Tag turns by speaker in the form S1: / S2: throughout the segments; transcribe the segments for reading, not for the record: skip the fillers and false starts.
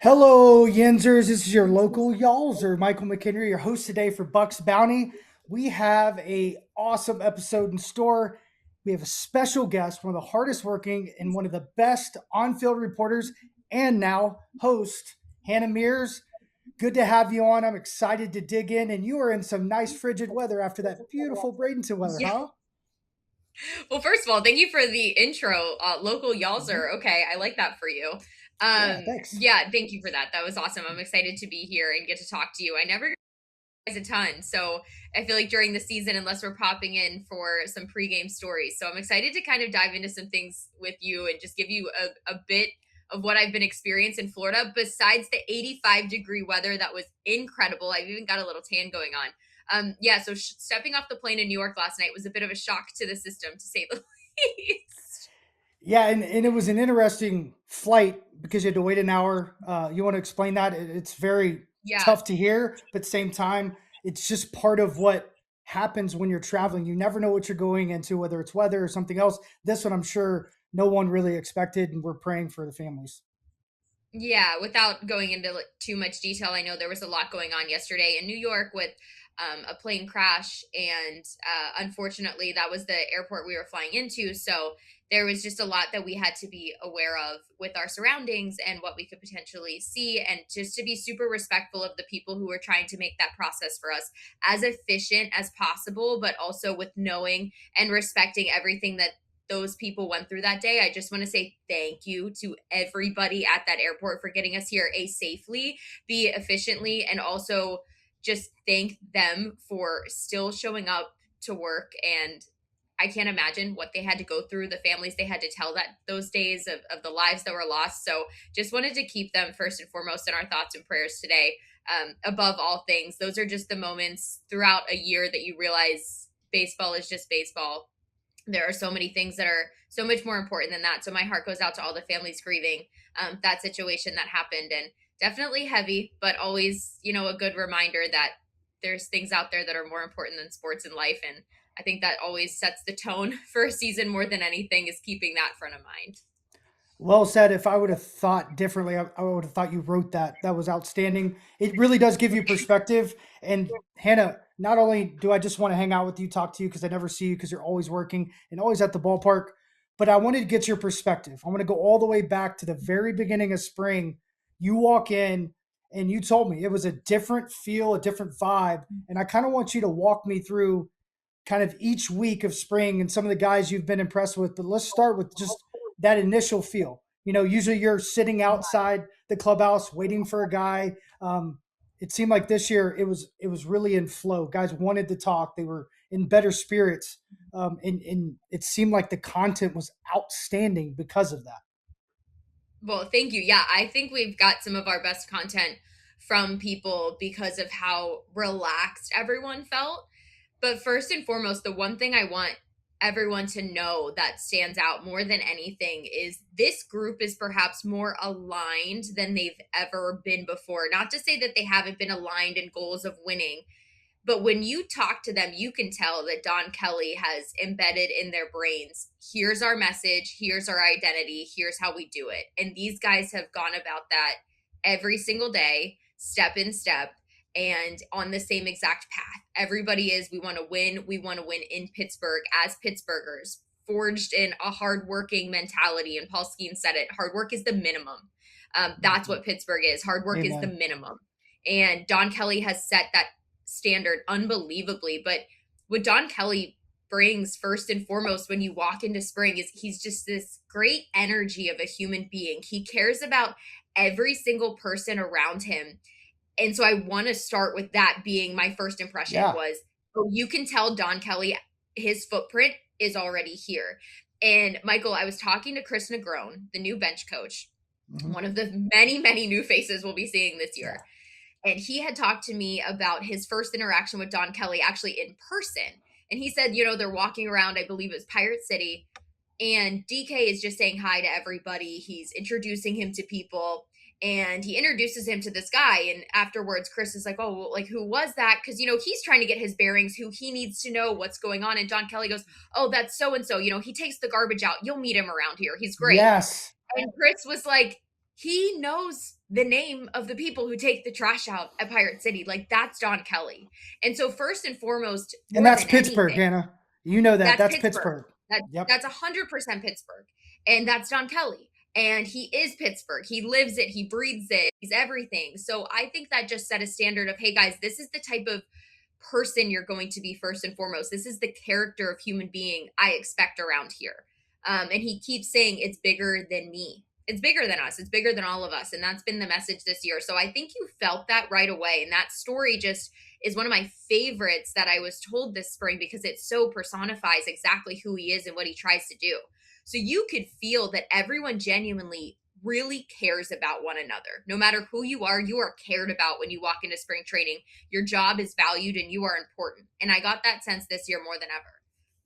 S1: Hello, Yenzers. This is your local Yalzer, Michael McKenry, your host today for Bucs Bounty. We have a awesome episode in store. We have a special guest, one of the hardest working and one of the best on-field reporters, and now host, Hannah Mears. Good to have you on. I'm excited to dig in, and you are in some nice frigid weather after that beautiful Bradenton weather,
S2: Yeah.
S1: huh?
S2: Well, first of all, thank you for the intro. Local
S1: Mhm.
S2: Yalzer. Okay, I like that for you.
S1: Yeah, thanks.
S2: Yeah, thank you for that. That was awesome. I'm excited to be here and get to talk to you. I never guys a ton, so I feel like during the season, unless we're popping in for some pregame stories, so I'm excited to kind of dive into some things with you and just give you a bit of what I've been experiencing in Florida. Besides the 85-degree weather, that was incredible. I've even got a little tan going on. Yeah, so stepping off the plane in New York last night was a bit of a shock to the system, to say the least.
S1: Yeah, and it was an interesting flight because you had to wait an hour. You want to explain that? It's very
S2: Yeah,
S1: tough to hear, but at the same time, it's just part of what happens when you're traveling. You never know what you're going into, whether it's weather or something else. This one, I'm sure no one really expected, and we're praying for the families.
S2: yeah, without going into too much detail, I know there was a lot going on yesterday in New York with a plane crash, and unfortunately, that was the airport we were flying into. So there was just a lot that we had to be aware of with our surroundings and what we could potentially see, and just to be super respectful of the people who were trying to make that process for us as efficient as possible, but also with knowing and respecting everything that those people went through that day. I just want to say thank you to everybody at that airport for getting us here A safely, B efficiently, and also just thank them for still showing up to work. And I can't imagine what they had to go through, the families they had to tell that those days of the lives that were lost. So just wanted to keep them first and foremost in our thoughts and prayers today. Above all things, those are just the moments throughout a year that you realize baseball is just baseball. There are so many things that are so much more important than that. So my heart goes out to all the families grieving that situation that happened, and definitely heavy, but always, a good reminder that there's things out there that are more important than sports and life. And I think that always sets the tone for a season more than anything, is keeping that front of mind.
S1: Well said. If I would have thought differently, I would have thought you wrote that. That was outstanding. It really does give you perspective. And Hannah, not only do I just want to hang out with you, talk to you because I never see you because you're always working and always at the ballpark, but I wanted to get your perspective. I want to go all the way back to the very beginning of spring. You walk in and you told me it was a different feel, a different vibe. And I kind of want you to walk me through kind of each week of spring and some of the guys you've been impressed with. But let's start with just that initial feel. Usually you're sitting outside the clubhouse waiting for a guy. It seemed like this year it was really in flow. Guys wanted to talk. They were in better spirits, and it seemed like the content was outstanding because of that.
S2: Well, thank you. Yeah, I think we've got some of our best content from people because of how relaxed everyone felt. But first and foremost, the one thing I want everyone to know that stands out more than anything is this group is perhaps more aligned than they've ever been before. Not to say that they haven't been aligned in goals of winning, but when you talk to them, you can tell that Don Kelly has embedded in their brains, here's our message, here's our identity, here's how we do it. And these guys have gone about that every single day, step in step, and on the same exact path. Everybody is, we want to win. We want to win in Pittsburgh as Pittsburghers, forged in a hardworking mentality. And Paul Skeen said it, hard work is the minimum. That's
S1: Mhm.
S2: what Pittsburgh is. Hard work is the
S1: Amen.
S2: minimum. And Don Kelly has set that standard unbelievably. But what Don Kelly brings first and foremost when you walk into spring is he's just this great energy of a human being. He cares about every single person around him. And so I want to start with that being my first impression
S1: Yeah.
S2: was, oh, you can tell Don Kelly, his footprint is already here. And Michael, I was talking to Chris Negron, the new bench coach,
S1: Hmm.
S2: one of the many, many new faces we'll be seeing this
S1: Yeah.
S2: year. And he had talked to me about his first interaction with Don Kelly actually in person. And he said, they're walking around, I believe it was Pirate City, and DK is just saying hi to everybody. He's introducing him to people, and he introduces him to this guy. And afterwards, Chris is like, oh, well, like, who was that? Because, he's trying to get his bearings, who he needs to know what's going on. And Don Kelly goes, oh, that's so and so. He takes the garbage out. You'll meet him around here. He's great.
S1: Yes.
S2: And Chris was like, he knows the name of the people who take the trash out at Pirate City. Like, that's Don Kelly. And so first and foremost,
S1: And
S2: more
S1: that's
S2: than
S1: Pittsburgh,
S2: anything,
S1: Hannah. You know that.
S2: that's
S1: That's
S2: Pittsburgh.
S1: Pittsburgh.
S2: That
S1: Yep.
S2: that's 100% Pittsburgh, and that's Don Kelly. And he is Pittsburgh. He lives it. He breathes it. He's everything. So I think that just set a standard of, hey guys, this is the type of person you're going to be first and foremost. This is the character of human being I expect around here. And he keeps saying it's bigger than me. It's bigger than us. It's bigger than all of us. And that's been the message this year. So I think you felt that right away. And that story just is one of my favorites that I was told this spring because it so personifies exactly who he is and what he tries to do. So you could feel that everyone genuinely really cares about one another. No matter who you are cared about when you walk into spring training. Your job is valued and you are important. And I got that sense this year more than ever.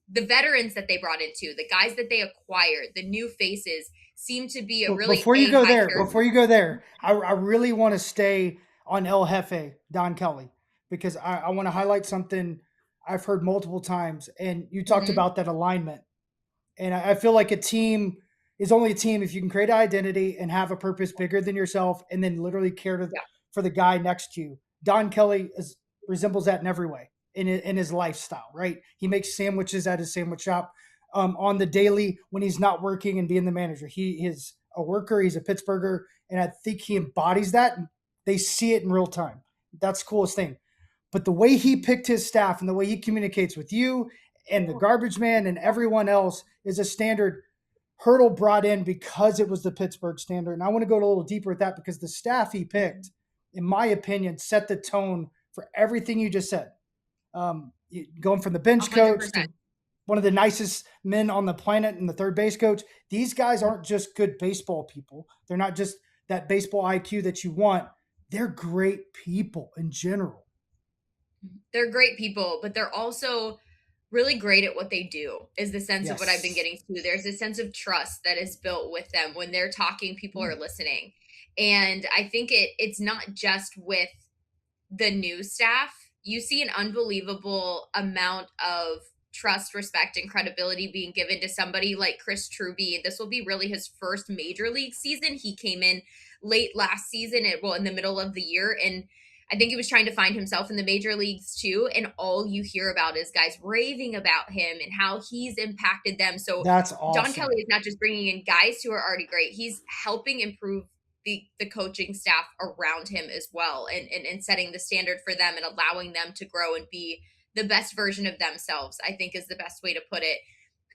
S2: The veterans that they brought into, the guys that they acquired, the new faces seem to be a really
S1: before you go
S2: character.
S1: there, I really want to stay on El Jefe, Don Kelly, because I want to highlight something I've heard multiple times. And you talked
S2: Mhm.
S1: about that alignment. And I feel like a team is only a team if you can create an identity and have a purpose bigger than yourself and then literally care
S2: Yeah.
S1: for the guy next to you. Don Kelly resembles that in every way in his lifestyle, right? He makes sandwiches at his sandwich shop on the daily when he's not working and being the manager. He is a worker. He's a Pittsburgher. And I think he embodies that. And they see it in real time. That's the coolest thing. But the way he picked his staff and the way he communicates with you and the garbage man and everyone else is a standard Hurdle brought in because it was the Pittsburgh standard. And I want to go a little deeper with that because the staff he picked, in my opinion, set the tone for everything you just said. Going from the bench coach
S2: 100%.
S1: to one of the nicest men on the planet and the third base coach. These guys aren't just good baseball people. They're not just that baseball IQ that you want. They're great people in general.
S2: They're great people, but they're also really great at what they do, is the sense of what I've been
S1: Yes.
S2: getting to. There's a sense of trust that is built with them. When they're talking, people are listening. And I think it's not just with the new staff. You see an unbelievable amount of trust, respect, and credibility being given to somebody like Chris Truby. This will be really his first major league season. He came in late last season, in the middle of the year, and I think he was trying to find himself in the major leagues too. And all you hear about is guys raving about him and how he's impacted them. So
S1: That's
S2: Don
S1: awesome.
S2: Kelly is not just bringing in guys who are already great; he's helping improve the coaching staff around him as well, and setting the standard for them and allowing them to grow and be the best version of themselves, I think, is the best way to put it.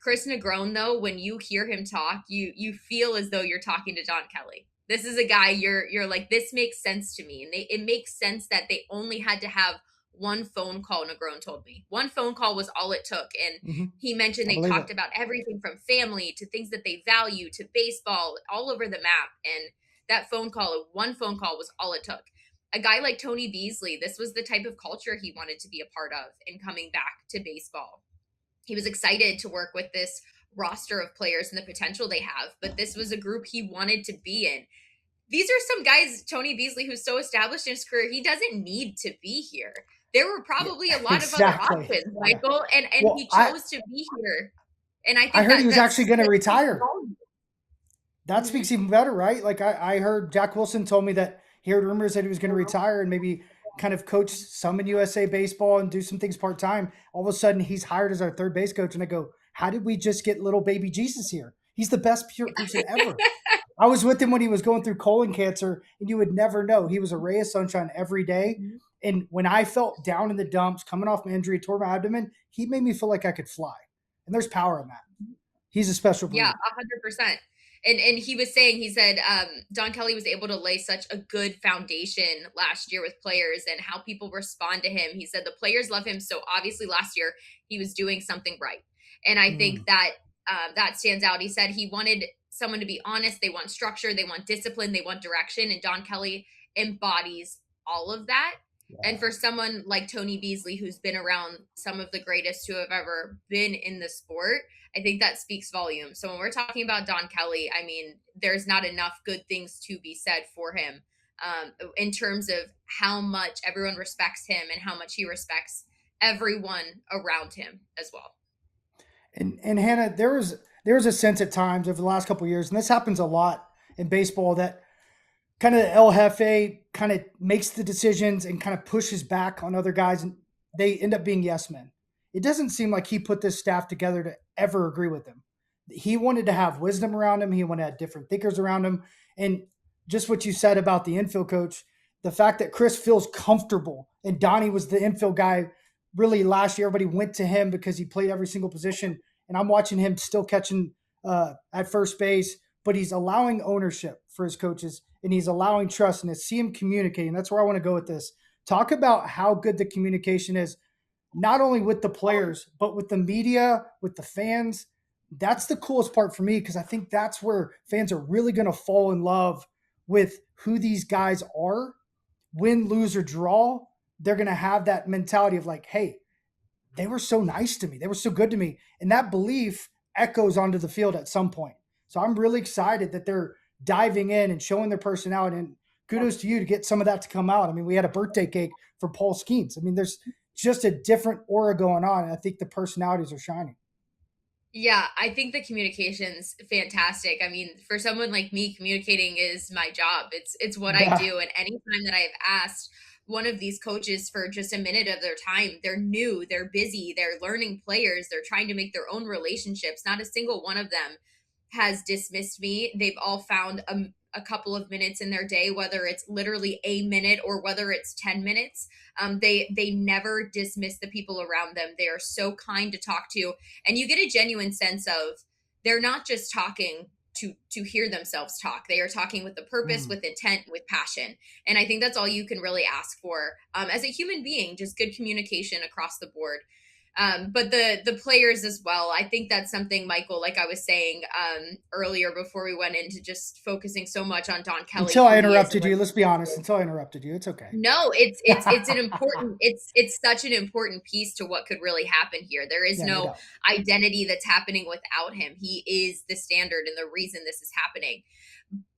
S2: Chris Negron, though, when you hear him talk, you feel as though you're talking to Don Kelly. This is a guy you're like, this makes sense to me. And it makes sense that they only had to have one phone call. Negron told me one phone call was all it took. And he mentioned
S1: I
S2: they
S1: believe it.
S2: talked about everything from family to things that they value to baseball, all over the map. And that one phone call was all it took. A guy like Tony Beasley, this was the type of culture he wanted to be a part of in coming back to baseball. He was excited to work with this roster of players and the potential they have, but this was a group he wanted to be in. These are some guys, Tony Beasley, who's so established in his career, he doesn't need to be here. There were
S1: Yeah,
S2: probably a lot of other
S1: exactly.
S2: options,
S1: Yeah.
S2: Michael, and
S1: Well,
S2: he chose to be here. And I
S1: I
S2: think
S1: heard he
S2: that
S1: was actually going to
S2: that speaks
S1: retire.
S2: volumes.
S1: That
S2: Mhm.
S1: speaks even better, right? Like I heard Jack Wilson told me that he heard rumors that he was going to retire and maybe kind of coach some in USA baseball and do some things part time. All of a sudden, he's hired as our third base coach, and I go, "How did we just get little baby Jesus here? He's the best person ever." I was with him when he was going through colon cancer, and you would never know. He was a ray of sunshine every day. And when I felt down in the dumps, coming off my injury, tore my abdomen, he made me feel like I could fly. And there's power in that. He's a special
S2: Yeah,
S1: breed.
S2: 100%. And he said Don Kelly was able to lay such a good foundation last year with players and how people respond to him. He said the players love him. So obviously last year he was doing something right. And I think that that stands out. He said he wanted someone to be honest. They want structure. They want discipline. They want direction. And Don Kelly embodies all of that. And for someone like Tony Beasley, who's been around some of the greatest who have ever been in the sport, I think that speaks volumes. So when we're talking about Don Kelly, I mean, there's not enough good things to be said for him in terms of how much everyone respects him and how much he respects everyone around him as well.
S1: And Hannah, there was a sense at times over the last couple of years, and this happens a lot in baseball, that kind of El Jefe, kind of makes the decisions and kind of pushes back on other guys, and they end up being yes men. It doesn't seem like he put this staff together to ever agree with him. He wanted to have wisdom around him. He wanted to have different thinkers around him. And just what you said about the infield coach, the fact that Chris feels comfortable and Donnie was the infield guy really last year. Everybody went to him because he played every single position. And I'm watching him still catching at first base, but he's allowing ownership for his coaches and he's allowing trust, and to see him communicating. That's where I want to go with this. Talk about how good the communication is, not only with the players, but with the media, with the fans. That's the coolest part for me, because I think that's where fans are really going to fall in love with who these guys are. Win, lose, or draw, they're going to have that mentality of like, hey, they were so nice to me. They were so good to me. And that belief echoes onto the field at some point. So I'm really excited that they're diving in and showing their personality. And kudos to you to get some of that to come out. I mean, we had a birthday cake for Paul Skeens. I mean, there's just a different aura going on. And I think the personalities are shining.
S2: Yeah, I think the communication's fantastic. I mean, for someone like me, communicating is my job. It's what I
S1: Yeah.
S2: do. And anytime that I've asked one of these coaches for just a minute of their time, they're new, they're busy, they're learning players, they're trying to make their own relationships. Not a single one of them has dismissed me. They've all found a couple of minutes in their day, whether it's literally a minute or whether it's 10 minutes. They never dismiss the people around them. They are so kind to talk to, and you get a genuine sense of they're not just talking to hear themselves talk. They are talking with a purpose,
S1: Mm.
S2: with intent, with passion, and I think that's all you can really ask for as a human being. Just good communication across the board. But the players as well. I think that's something, Michael, like I was saying earlier before we went into just focusing so much on Don Kelly,
S1: Until I
S2: who he is and
S1: interrupted
S2: what
S1: you,
S2: he
S1: let's be
S2: stands
S1: honest.
S2: for.
S1: Until I interrupted you, it's okay.
S2: No, it's an important, it's such an important piece to what could really happen here. There is
S1: Yeah, no
S2: no
S1: doubt.
S2: identity that's happening without him. He is the standard and the reason this is happening.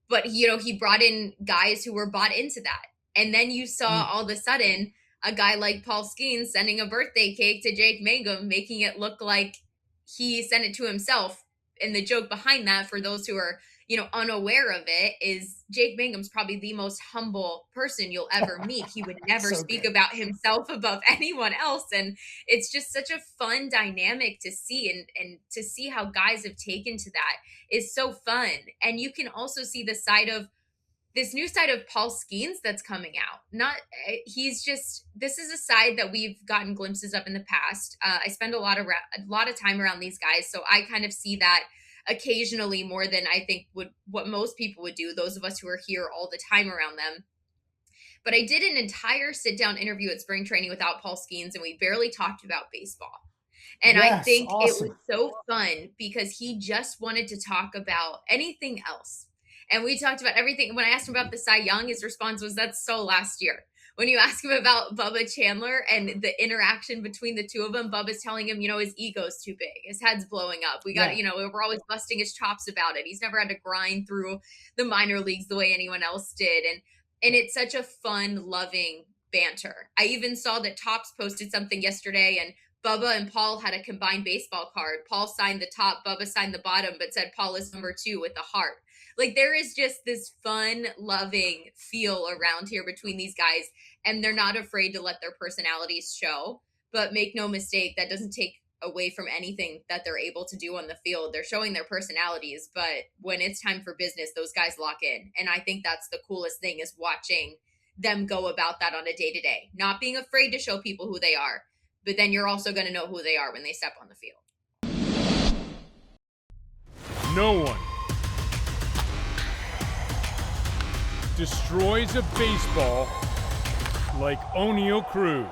S2: But he brought in guys who were bought into that. And then you saw
S1: Mm.
S2: all of a sudden a guy like Paul Skeens sending a birthday cake to Jake Mangum, making it look like he sent it to himself. And the joke behind that, for those who are unaware of it, is Jake Mangum's probably the most humble person you'll ever meet. He would never
S1: So
S2: speak
S1: good.
S2: about himself above anyone else. And it's just such a fun dynamic to see, and to see how guys have taken to that is so fun. And you can also see this new side of Paul Skeens that's coming out. Not he's just This is a side that we've gotten glimpses of in the past. I spend a lot of time around these guys, so I kind of see that occasionally more than I think would what most people would do. Those of us who are here all the time around them. But I did an entire sit down interview at spring training without Paul Skeens, and we barely talked about baseball. And I
S1: Yes,
S2: think it was
S1: awesome.
S2: so fun because he just wanted to talk about anything else. And we talked about everything. When I asked him about the Cy Young, his response was, "That's so last year." When you ask him about Bubba Chandler and the interaction between the two of them, Bubba's telling him, his ego's too big. His head's blowing up.
S1: Yeah.
S2: We're always busting his chops about it. He's never had to grind through the minor leagues the way anyone else did. And it's such a fun, loving banter. I even saw that Topps posted something yesterday, and Bubba and Paul had a combined baseball card. Paul signed the top, Bubba signed the bottom, but said Paul is number 2 with the heart. Like, there is just this fun, loving feel around here between these guys, and they're not afraid to let their personalities show. But make no mistake, that doesn't take away from anything that they're able to do on the field. They're showing their personalities, but when it's time for business, those guys lock in. And I think that's the coolest thing, is watching them go about that on a day to day, not being afraid to show people who they are, but then you're also going to know who they are when they step on the field.
S3: No one destroys a baseball like O'Neill Cruz.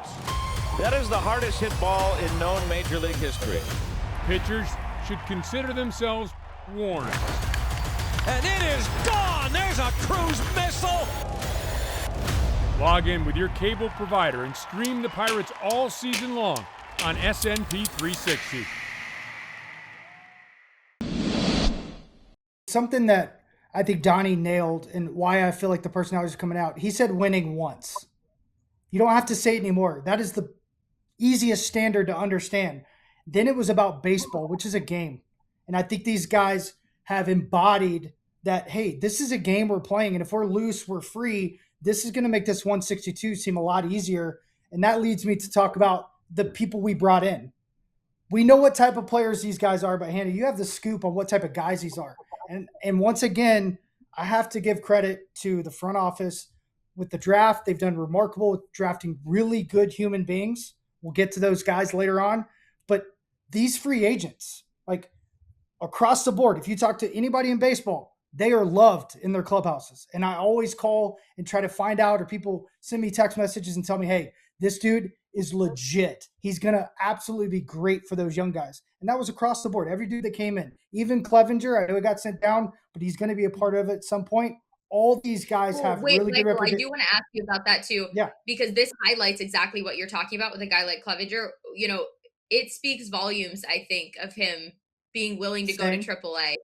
S4: That is the hardest hit ball in known Major League history.
S3: Pitchers should consider themselves warned.
S4: And it is gone! There's a Cruz missile!
S3: Log in with your cable provider and stream the Pirates all season long on SNP 360.
S1: Something that I think Donnie nailed, and why I feel like the personalities are coming out. He said winning once. You don't have to say it anymore. That is the easiest standard to understand. Then it was about baseball, which is a game. And I think these guys have embodied that, hey, this is a game we're playing, and if we're loose, we're free. This is going to make this 162 seem a lot easier. And that leads me to talk about the people we brought in. We know what type of players these guys are, but Hannah, you have the scoop on what type of guys these are. And once again, I have to give credit to the front office with the draft. They've done remarkable with drafting really good human beings. We'll get to those guys later on. But these free agents, like across the board, if you talk to anybody in baseball, they are loved in their clubhouses. And I always call and try to find out, or people send me text messages and tell me, hey, this dude is legit. He's going to absolutely be great for those young guys. And that was across the board. Every dude that came in, even Clevenger, I know he got sent down, but he's going to be a part of it at some point. All these guys have
S2: Wait,
S1: really good
S2: Michael, I
S1: reputation.
S2: do want to ask you about that too.
S1: Yeah.
S2: Because this highlights exactly what you're talking about with a guy like Clevenger. It speaks volumes, I think, of him being willing to go to AAA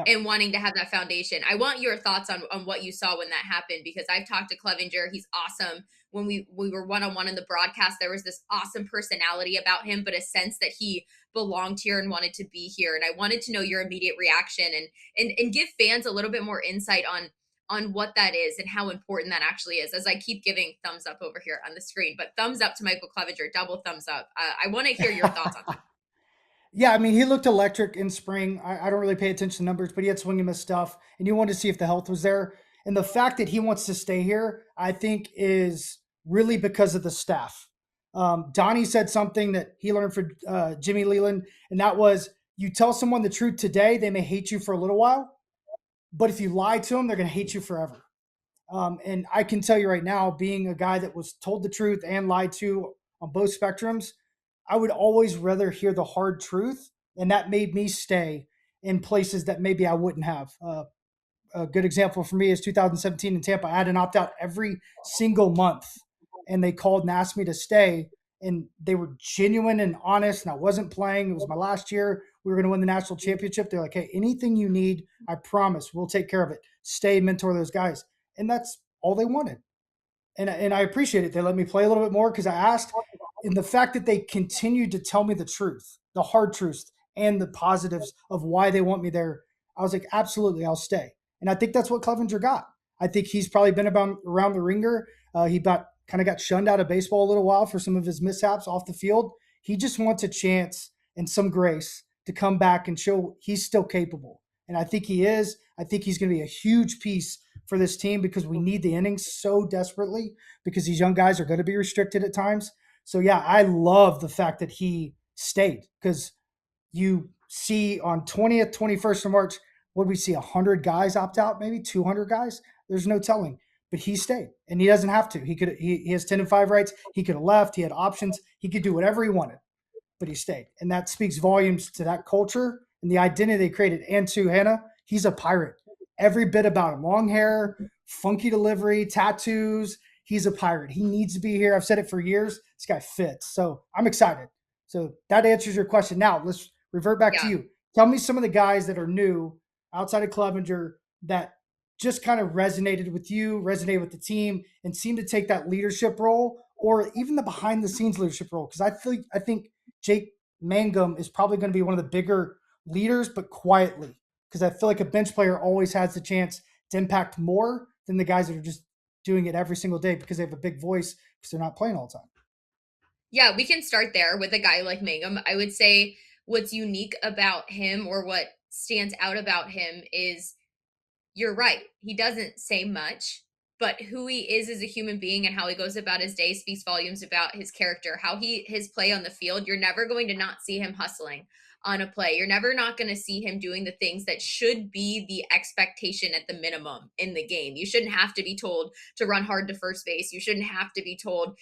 S2: and wanting to have that foundation. I want your thoughts on what you saw when that happened, because I've talked to Clevenger. He's awesome. When we were one-on-one in the broadcast, there was this awesome personality about him, but a sense that he belonged here and wanted to be here. And I wanted to know your immediate reaction and give fans a little bit more insight on what that is and how important that actually is, as I keep giving thumbs up over here on the screen. But thumbs up to Michael Clevenger, double thumbs up. I want to hear your thoughts on that.
S1: Yeah, I mean, he looked electric in spring. I don't really pay attention to numbers, but he had swing and miss stuff, and you wanted to see if the health was there. And the fact that he wants to stay here, I think, is really because of the staff. Donnie said something that he learned from Jimmy Leland, and that was, you tell someone the truth today, they may hate you for a little while, but if you lie to them, they're going to hate you forever. And I can tell you right now, being a guy that was told the truth and lied to on both spectrums, I would always rather hear the hard truth, and that made me stay in places that maybe I wouldn't have. A good example for me is 2017 in Tampa. I had an opt-out every single month, and they called and asked me to stay, and they were genuine and honest, and I wasn't playing. It was my last year. We were going to win the national championship. They're like, hey, anything you need, I promise, we'll take care of it. Stay, mentor those guys. And that's all they wanted. And I appreciate it. They let me play a little bit more because I asked. And the fact that they continued to tell me the truth, the hard truth, and the positives of why they want me there, I was like, absolutely, I'll stay. And I think that's what Clevenger got. I think he's probably been around the ringer. He kind of got shunned out of baseball a little while for some of his mishaps off the field. He just wants a chance and some grace to come back and show he's still capable. And I think he is. I think he's going to be a huge piece for this team because we need the innings so desperately because these young guys are going to be restricted at times. So, yeah, I love the fact that he stayed because you see on 20th, 21st of March, what we see, 100 guys opt out, maybe 200 guys? There's no telling. But he stayed, and he doesn't have to. He has 10-5 rights. He could have left. He had options. He could do whatever he wanted, but he stayed. And that speaks volumes to that culture and the identity they created. And to Hannah, he's a pirate. Every bit about him. Long hair, funky delivery, tattoos. He's a pirate. He needs to be here. I've said it for years. This guy fits. So I'm excited. So that answers your question. Now let's revert back to you. Tell me some of the guys that are new outside of Clevenger that just kind of resonated with you, resonated with the team, and seemed to take that leadership role or even the behind the scenes leadership role. Because I think Jake Mangum is probably going to be one of the bigger leaders, but quietly. Because I feel like a bench player always has the chance to impact more than the guys that are just doing it every single day because they have a big voice because they're not playing all the time.
S2: Yeah, we can start there with a guy like Mangum. I would say what's unique about him or what stands out about him is you're right. He doesn't say much, but who he is as a human being and how he goes about his day speaks volumes about his character, his play on the field. You're never going to not see him hustling on a play. You're never not going to see him doing the things that should be the expectation at the minimum in the game. You shouldn't have to be told to run hard to first base. You shouldn't have to be told,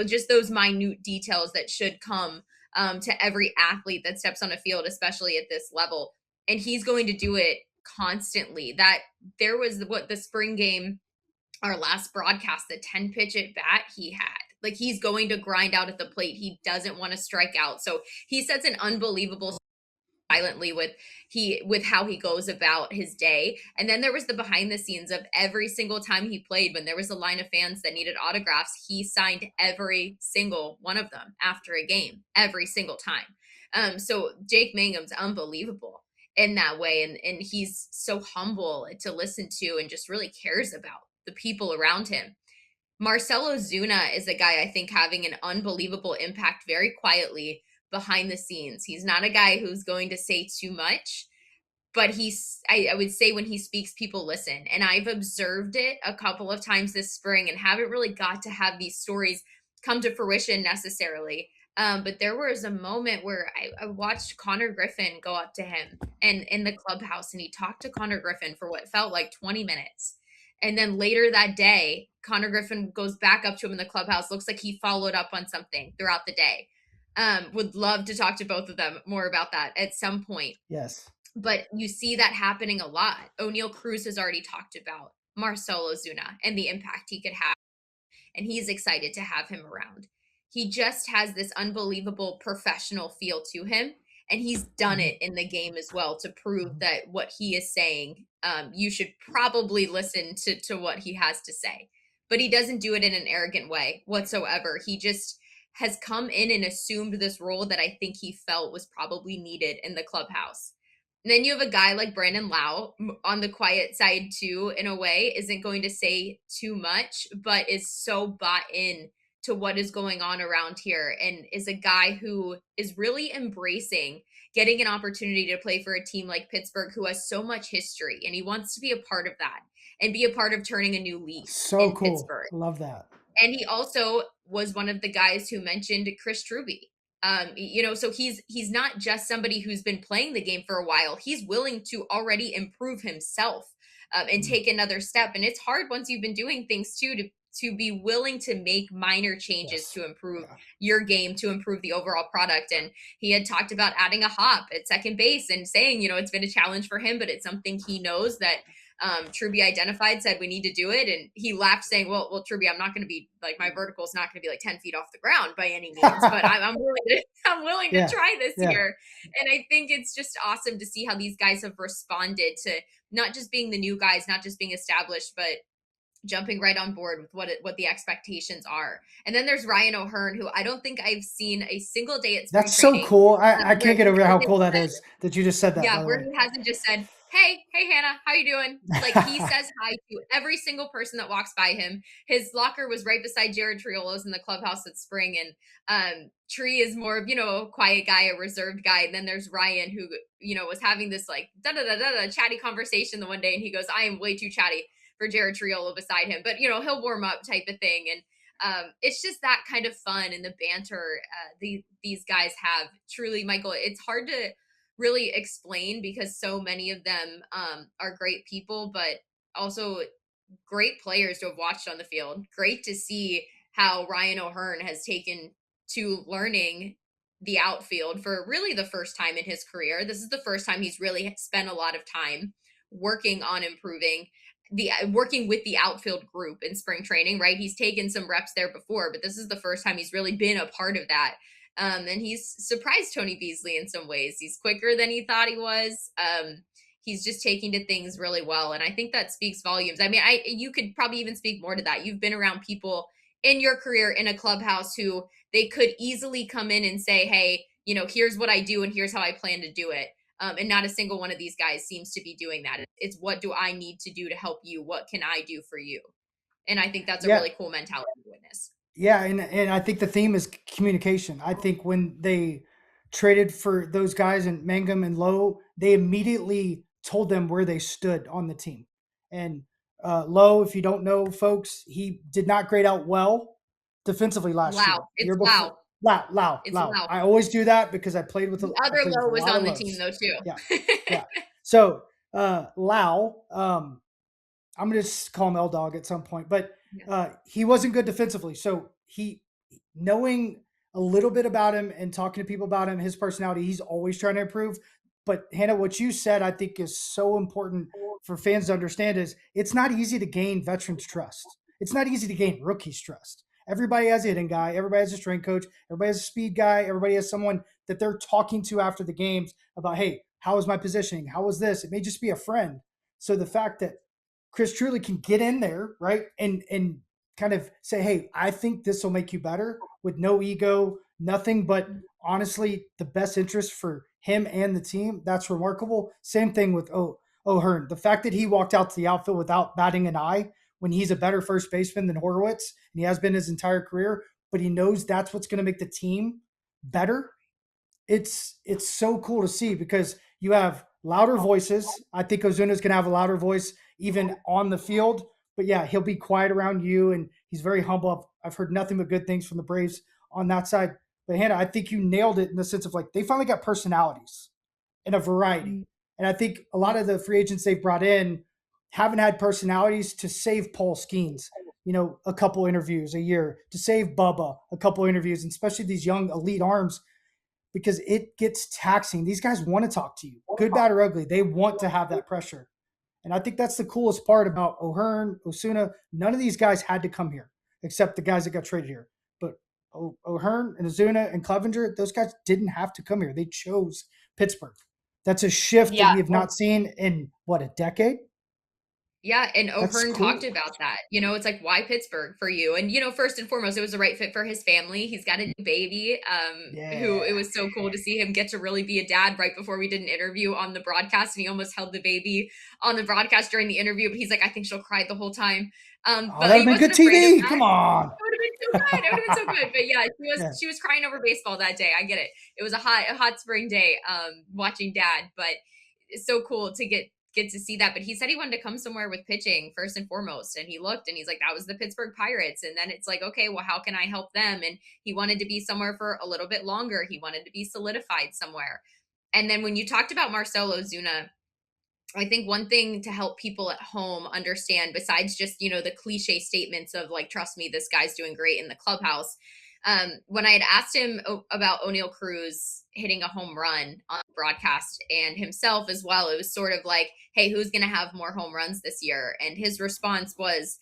S2: just those minute details that should come to every athlete that steps on a field, especially at this level. And he's going to do it constantly. That there was the spring game, our last broadcast, the 10 pitch at bat he had. Like, he's going to grind out at the plate. He doesn't want to strike out. So he sets an unbelievable silently with how he goes about his day. And then there was the behind the scenes of every single time he played, when there was a line of fans that needed autographs, he signed every single one of them after a game, every single time. So Jake Mangum's unbelievable. in that way. And he's so humble to listen to and just really cares about the people around him. Marcelo Zuna is a guy I think having an unbelievable impact very quietly behind the scenes. He's not a guy who's going to say too much, but I would say when he speaks, people listen. And I've observed it a couple of times this spring and haven't really got to have these stories come to fruition necessarily. But there was a moment where I watched Connor Griffin go up to him and in the clubhouse, and he talked to Connor Griffin for what felt like 20 minutes. And then later that day, Connor Griffin goes back up to him in the clubhouse. Looks like he followed up on something throughout the day. Would love to talk to both of them more about that at some point.
S1: Yes.
S2: But you see that happening a lot. O'Neal Cruz has already talked about Marcelo Zuna and the impact he could have, and he's excited to have him around. He just has this unbelievable professional feel to him, and he's done it in the game as well to prove that what he is saying, you should probably listen to what he has to say. But he doesn't do it in an arrogant way whatsoever. He just has come in and assumed this role that I think he felt was probably needed in the clubhouse. And then you have a guy like Brandon Lau on the quiet side too, in a way, isn't going to say too much, but is so bought in to what is going on around here and is a guy who is really embracing getting an opportunity to play for a team like Pittsburgh, who has so much history, and he wants to be a part of that and be a part of turning a new leaf
S1: So
S2: in
S1: cool.
S2: Pittsburgh.
S1: Love that.
S2: And he also was one of the guys who mentioned Chris Truby. So he's not just somebody who's been playing the game for a while. He's willing to already improve himself and take another step. And it's hard once you've been doing things too to be willing to make minor changes to improve your game, to improve the overall product. And he had talked about adding a hop at second base and saying, it's been a challenge for him, but it's something he knows that Truby identified, said we need to do it. And he laughed saying, well, Truby, I'm not going to be like, my vertical is not going to be like 10 feet off the ground by any means, but I'm willing to try this here. And I think it's just awesome to see how these guys have responded to not just being the new guys, not just being established, but jumping right on board with what the expectations are. And then there's Ryan O'Hearn, who I don't think I've seen a single day at spring
S1: That's
S2: training.
S1: so cool. I can't get over how cool that is that you just said that.
S2: Yeah, where he hasn't just said, hey Hannah, how you doing? Like he says hi to every single person that walks by him. His locker was right beside Jared Triolo's in the clubhouse at spring, and Tree is more of a quiet guy, a reserved guy. And then there's Ryan, who was having this like chatty conversation the one day, and he goes, I am way too chatty for Jared Triolo beside him, but he'll warm up type of thing. And it's just that kind of fun and the banter these guys have. Truly, Michael, it's hard to really explain because so many of them are great people, but also great players to have watched on the field. Great to see how Ryan O'Hearn has taken to learning the outfield for really the first time in his career. This is the first time he's really spent a lot of time working on improving working with the outfield group in spring training, right? He's taken some reps there before, but this is the first time he's really been a part of that. And he's surprised Tony Beasley in some ways. He's quicker than he thought he was. He's just taking to things really well. And I think that speaks volumes. I mean, you could probably even speak more to that. You've been around people in your career in a clubhouse who they could easily come in and say, hey, here's what I do and here's how I plan to do it. And not a single one of these guys seems to be doing that. It's what do I need to do to help you? What can I do for you? And I think that's a really cool mentality to witness.
S1: Yeah, and I think the theme is communication. I think when they traded for those guys in Mangum and Lowe, they immediately told them where they stood on the team. And Lowe, if you don't know, folks, he did not grade out well defensively last year.
S2: It's Lau.
S1: Lau. I always do that because I played with
S2: the other Lowe was on the team though too.
S1: Yeah. So Lau, I'm gonna just call him L Dog at some point, but he wasn't good defensively. So he, knowing a little bit about him and talking to people about him, his personality, he's always trying to improve. But Hannah, what you said, I think is so important for fans to understand is it's not easy to gain veterans' trust. It's not easy to gain rookies' trust. Everybody has a hitting guy. Everybody has a strength coach. Everybody has a speed guy. Everybody has someone that they're talking to after the games about, hey, how was my positioning? How was this? It may just be a friend. So the fact that Chris truly can get in there, right, and kind of say, hey, I think this will make you better with no ego, nothing but honestly the best interest for him and the team, that's remarkable. Same thing with O'Hearn. The fact that he walked out to the outfield without batting an eye when he's a better first baseman than Horowitz, and he has been his entire career, but he knows that's what's going to make the team better. It's so cool to see because you have louder voices. I think Ozuna's going to have a louder voice even on the field. But yeah, he'll be quiet around you, and he's very humble. I've heard nothing but good things from the Braves on that side. But Hannah, I think you nailed it in the sense of like they finally got personalities in a variety. And I think a lot of the free agents they've brought in haven't had personalities to save Paul Skeens, a couple interviews a year, to save Bubba a couple interviews, and especially these young elite arms, because it gets taxing. These guys want to talk to you, good, bad, or ugly. They want to have that pressure. And I think that's the coolest part about O'Hearn, Osuna. None of these guys had to come here except the guys that got traded here. But O'Hearn and Osuna and Clevenger, those guys didn't have to come here. They chose Pittsburgh. That's a shift that we have not seen in, a decade?
S2: Yeah, and O'Hearn talked about that. It's like, why Pittsburgh for you? And, first and foremost, it was the right fit for his family. He's got a new baby who it was so cool to see him get to really be a dad right before we did an interview on the broadcast. And he almost held the baby on the broadcast during the interview. But he's like, I think she'll cry the whole time.
S1: But that would have been good TV. Come on.
S2: It would have been so good. But yeah, she was crying over baseball that day. I get it. It was a hot spring day watching dad. But it's so cool to get to see that. But he said he wanted to come somewhere with pitching first and foremost. And he looked and he's like, that was the Pittsburgh Pirates. And then it's like, okay, well, how can I help them? And he wanted to be somewhere for a little bit longer. He wanted to be solidified somewhere. And then when you talked about Marcell Ozuna, I think one thing to help people at home understand, besides just, the cliche statements of like, trust me, this guy's doing great in the clubhouse. When I had asked him about O'Neal Cruz hitting a home run on the broadcast and himself as well, it was sort of like, hey, who's going to have more home runs this year? And his response was,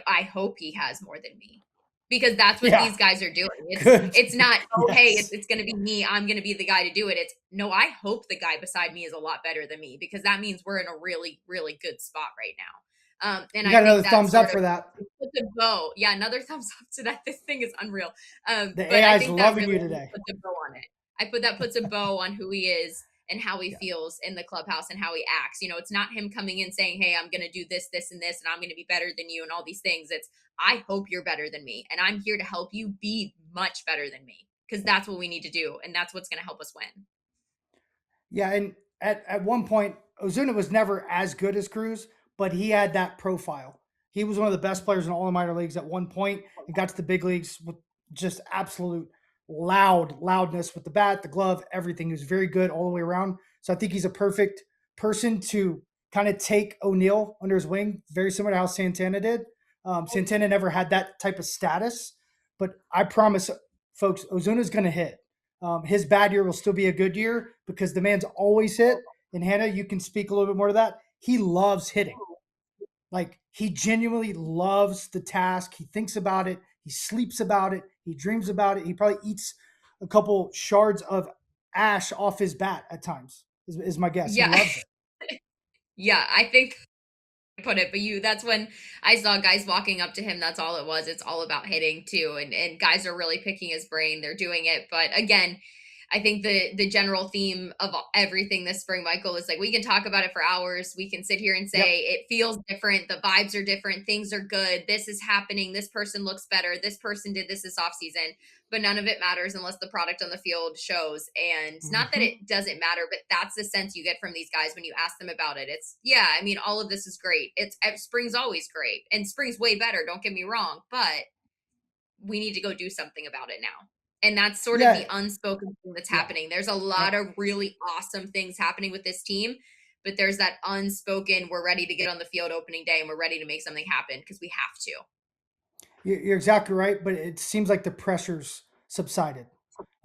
S2: I hope he has more than me. Because that's what these guys are doing. It's not, hey, it's going to be me. I'm going to be the guy to do it. It's, no, I hope the guy beside me is a lot better than me, because that means we're in a really, really good spot right now. And
S1: you got another thumbs up for that.
S2: Put the bow. Yeah, another thumbs up to that. This thing is unreal.
S1: The AI is loving you today.
S2: Put the bow on it. Puts a bow on who he is and how he feels in the clubhouse and how he acts. It's not him coming in saying, hey, I'm going to do this, this, and this, and I'm going to be better than you and all these things. It's, I hope you're better than me, and I'm here to help you be much better than me, because that's what we need to do, and that's what's going to help us win.
S1: Yeah, and at one point, Ozuna was never as good as Cruz, but he had that profile. He was one of the best players in all the minor leagues at one point and got to the big leagues with just absolute loudness with the bat, the glove, everything. He was very good all the way around. So I think he's a perfect person to kind of take O'Neal under his wing, very similar to how Santana did. Santana never had that type of status, but I promise folks, Ozuna's going to hit. His bad year will still be a good year because the man's always hit. And Hannah, you can speak a little bit more to that. He loves hitting. Like, he genuinely loves the task. He thinks about it. He sleeps about it. He dreams about it. He probably eats a couple shards of ash off his bat at times, is my guess.
S2: Yeah.
S1: He loves it.
S2: Yeah, I think put it, but that's when I saw guys walking up to him. That's all it was. It's all about hitting too. And guys are really picking his brain. They're doing it. But again, I think the general theme of everything this spring, Michael, is like, we can talk about it for hours. We can sit here and say it feels different. The vibes are different. Things are good. This is happening. This person looks better. This person did this offseason. But none of it matters unless the product on the field shows. And it's not that it doesn't matter, but that's the sense you get from these guys when you ask them about it. It's, all of this is great. Spring's always great. And spring's way better. Don't get me wrong. But we need to go do something about it now. And that's sort of the unspoken thing that's happening. There's a lot of really awesome things happening with this team, but there's that unspoken, we're ready to get on the field opening day and we're ready to make something happen because we have to.
S1: You're exactly right, but it seems like the pressure's subsided.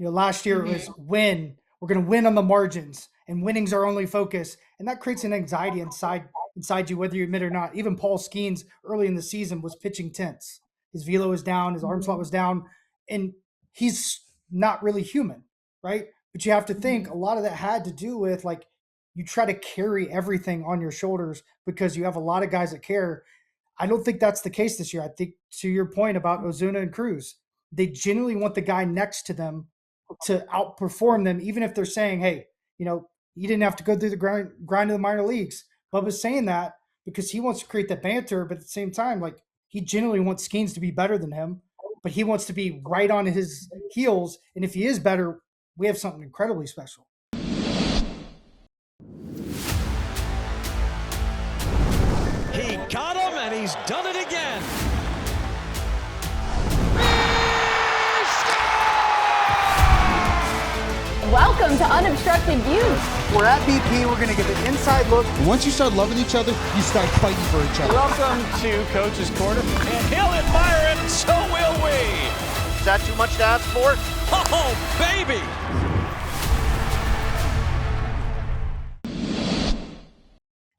S1: Last year it was win. We're going to win on the margins, and winning's our only focus. And that creates an anxiety inside you, whether you admit it or not. Even Paul Skeens early in the season was pitching tense. His velo was down, his arm slot was down, and he's not really human, right? But you have to think a lot of that had to do with, like, you try to carry everything on your shoulders because you have a lot of guys that care. I don't think that's the case this year. I think, to your point about Ozuna and Cruz, they genuinely want the guy next to them to outperform them, even if they're saying, hey, he didn't have to go through the grind of the minor leagues. Bubba's saying that because he wants to create that banter, but at the same time, like, he genuinely wants Skeens to be better than him, but he wants to be right on his heels. And if he is better, we have something incredibly special.
S4: He got him, and he's done it again.
S5: Welcome to Unobstructed Views.
S1: We're at BP. We're going to give an inside look.
S6: Once you start loving each other, you start fighting for each other.
S4: Welcome to Coach's Corner. And he'll admire it, so will we.
S7: Is that too much to ask for?
S4: Oh, baby.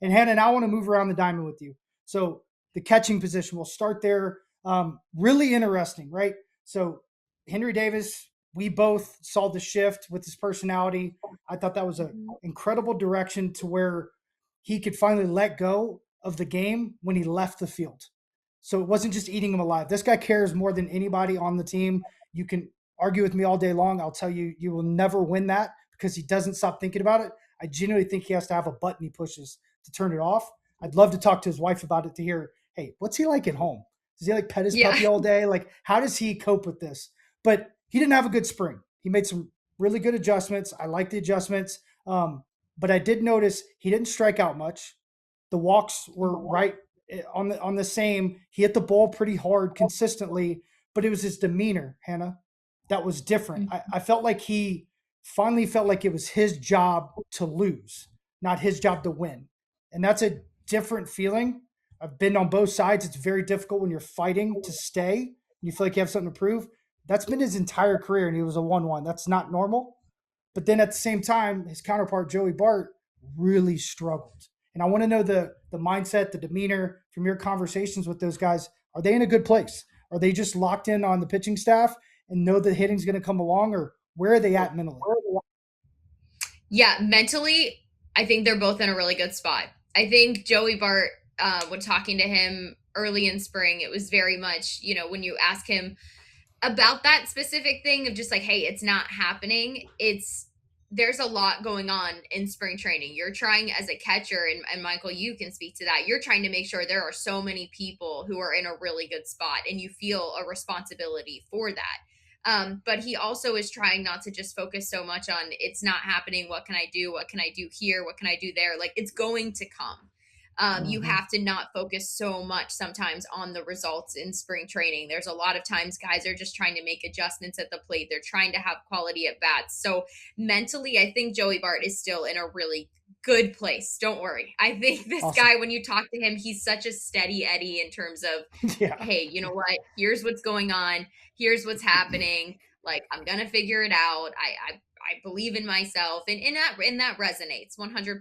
S1: And Hannah, now I want to move around the diamond with you. So the catching position, we'll start there. Really interesting, right? So Henry Davis, we both saw the shift with his personality. I thought that was an incredible direction to where he could finally let go of the game when he left the field. So it wasn't just eating him alive. This guy cares more than anybody on the team. You can argue with me all day long. I'll tell you, you will never win that because he doesn't stop thinking about it. I genuinely think he has to have a button he pushes to turn it off. I'd love to talk to his wife about it to hear, hey, what's he like at home? Does he like pet his puppy all day? Like, how does he cope with this? But he didn't have a good spring. He made some really good adjustments. I like the adjustments. But I did notice he didn't strike out much. The walks were right on the same. He hit the ball pretty hard consistently, but it was his demeanor, Hannah, that was different. I felt like he finally felt like it was his job to lose, not his job to win. And that's a different feeling. I've been on both sides. It's very difficult when you're fighting to stay and you feel like you have something to prove. That's been his entire career, and he was a 1-1. That's not normal. But then at the same time, his counterpart, Joey Bart, really struggled. And I want to know the mindset, the demeanor from your conversations with those guys. Are they in a good place? Are they just locked in on the pitching staff and know that hitting's going to come along, or where are they at mentally?
S2: Yeah, mentally, I think they're both in a really good spot. I think Joey Bart, when talking to him early in spring, it was very much, when you ask him about that specific thing of just like, hey, it's not happening. There's a lot going on in spring training. You're trying as a catcher, and Michael, you can speak to that. You're trying to make sure there are so many people who are in a really good spot, and you feel a responsibility for that. But he also is trying not to just focus so much on it's not happening. What can I do? What can I do here? What can I do there? Like, it's going to come. You have to not focus so much sometimes on the results in spring training. There's a lot of times guys are just trying to make adjustments at the plate. They're trying to have quality at bats. So mentally, I think Joey Bart is still in a really good place. Don't worry. I think this guy, when you talk to him, he's such a steady Eddie in terms of, hey, you know what? Here's what's going on. Here's what's happening. Like, I'm going to figure it out. I believe in myself. And that resonates 100%.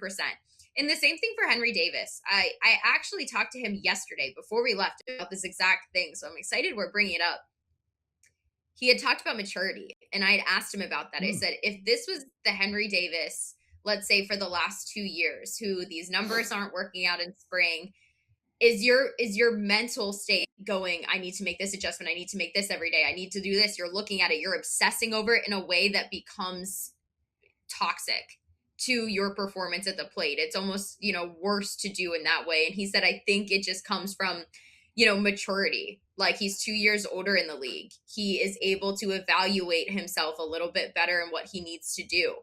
S2: And the same thing for Henry Davis. I actually talked to him yesterday before we left about this exact thing. So I'm excited we're bringing it up. He had talked about maturity, and I had asked him about that. I said, if this was the Henry Davis, let's say for the last 2 years, who these numbers aren't working out in spring, is your mental state going, I need to make this adjustment. I need to make this every day. I need to do this. You're looking at it. You're obsessing over it in a way that becomes toxic to your performance at the plate. It's almost, worse to do in that way. And he said, I think it just comes from, maturity. Like, he's 2 years older in the league. He is able to evaluate himself a little bit better in what he needs to do.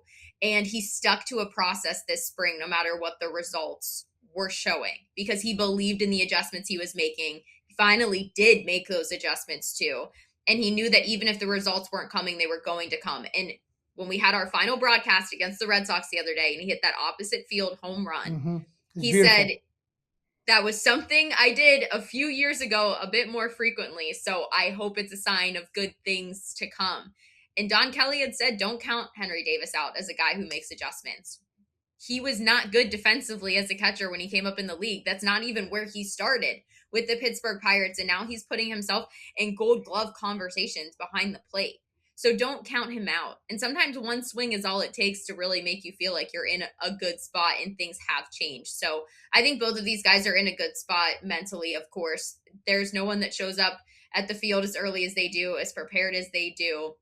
S2: And he stuck to a process this spring, no matter what the results were showing, because he believed in the adjustments he was making. He finally did make those adjustments too. And he knew that even if the results weren't coming, they were going to come. And when we had our final broadcast against the Red Sox the other day and he hit that opposite field home run, he said, that was something I did a few years ago a bit more frequently. So I hope it's a sign of good things to come. And Don Kelly had said, don't count Henry Davis out as a guy who makes adjustments. He was not good defensively as a catcher when he came up in the league. That's not even where he started with the Pittsburgh Pirates. And now he's putting himself in Gold Glove conversations behind the plate. So don't count him out. And sometimes one swing is all it takes to really make you feel like you're in a good spot and things have changed. So I think both of these guys are in a good spot mentally, of course. There's no one that shows up at the field as early as they do, as prepared as they do.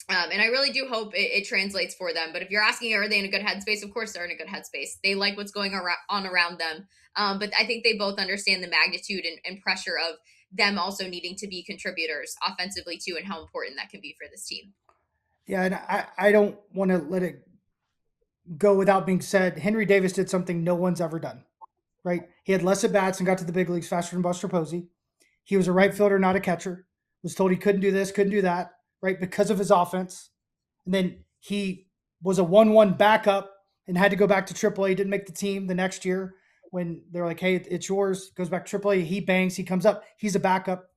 S2: And I really do hope it translates for them. But if you're asking, are they in a good headspace? Of course, they're in a good headspace. They like what's going on around them. But I think they both understand the magnitude and pressure of them also needing to be contributors offensively too, and how important that can be for this team.
S1: Yeah, and I don't want to let it go without being said. Henry Davis did something no one's ever done, right? He had less at bats and got to the big leagues faster than Buster Posey. He was a right fielder, not a catcher. Was told he couldn't do this, couldn't do that, right? Because of his offense. And then he was a 1-1 backup and had to go back to AAA. Didn't make the team the next year when they're like, hey, it's yours. Goes back to AAA. He bangs. He comes up. He's a backup.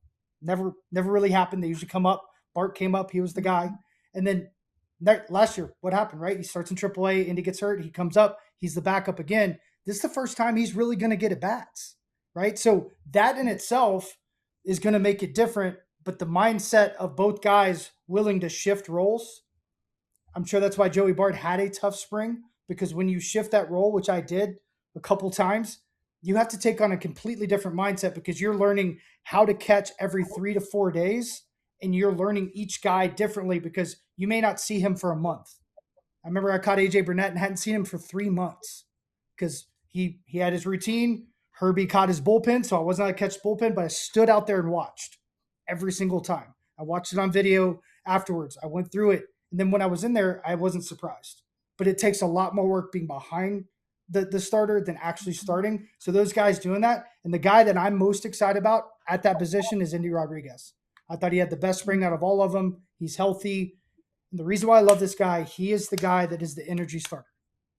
S1: Never really happened. They usually come up. Bart came up. He was the guy. And then last year, what happened, right? He starts in AAA. Indy gets hurt. He comes up. He's the backup again. This is the first time he's really going to get at bats, right? So that in itself is going to make it different. But the mindset of both guys willing to shift roles, I'm sure that's why Joey Bart had a tough spring, because when you shift that role, which I did a couple times, you have to take on a completely different mindset because you're learning how to catch every 3 to 4 days, and you're learning each guy differently because you may not see him for a month. I remember I caught AJ Burnett and hadn't seen him for 3 months because he had his routine. Herbie caught his bullpen, so I wasn't able to catch bullpen, but I stood out there and watched every single time. I watched it on video afterwards. I went through it. And then when I was in there, I wasn't surprised. But it takes a lot more work being behind the starter than actually starting. So those guys doing that. And the guy that I'm most excited about at that position is Endy Rodriguez. I thought he had the best spring out of all of them. He's healthy. And the reason why I love this guy, he is the guy that is the energy starter.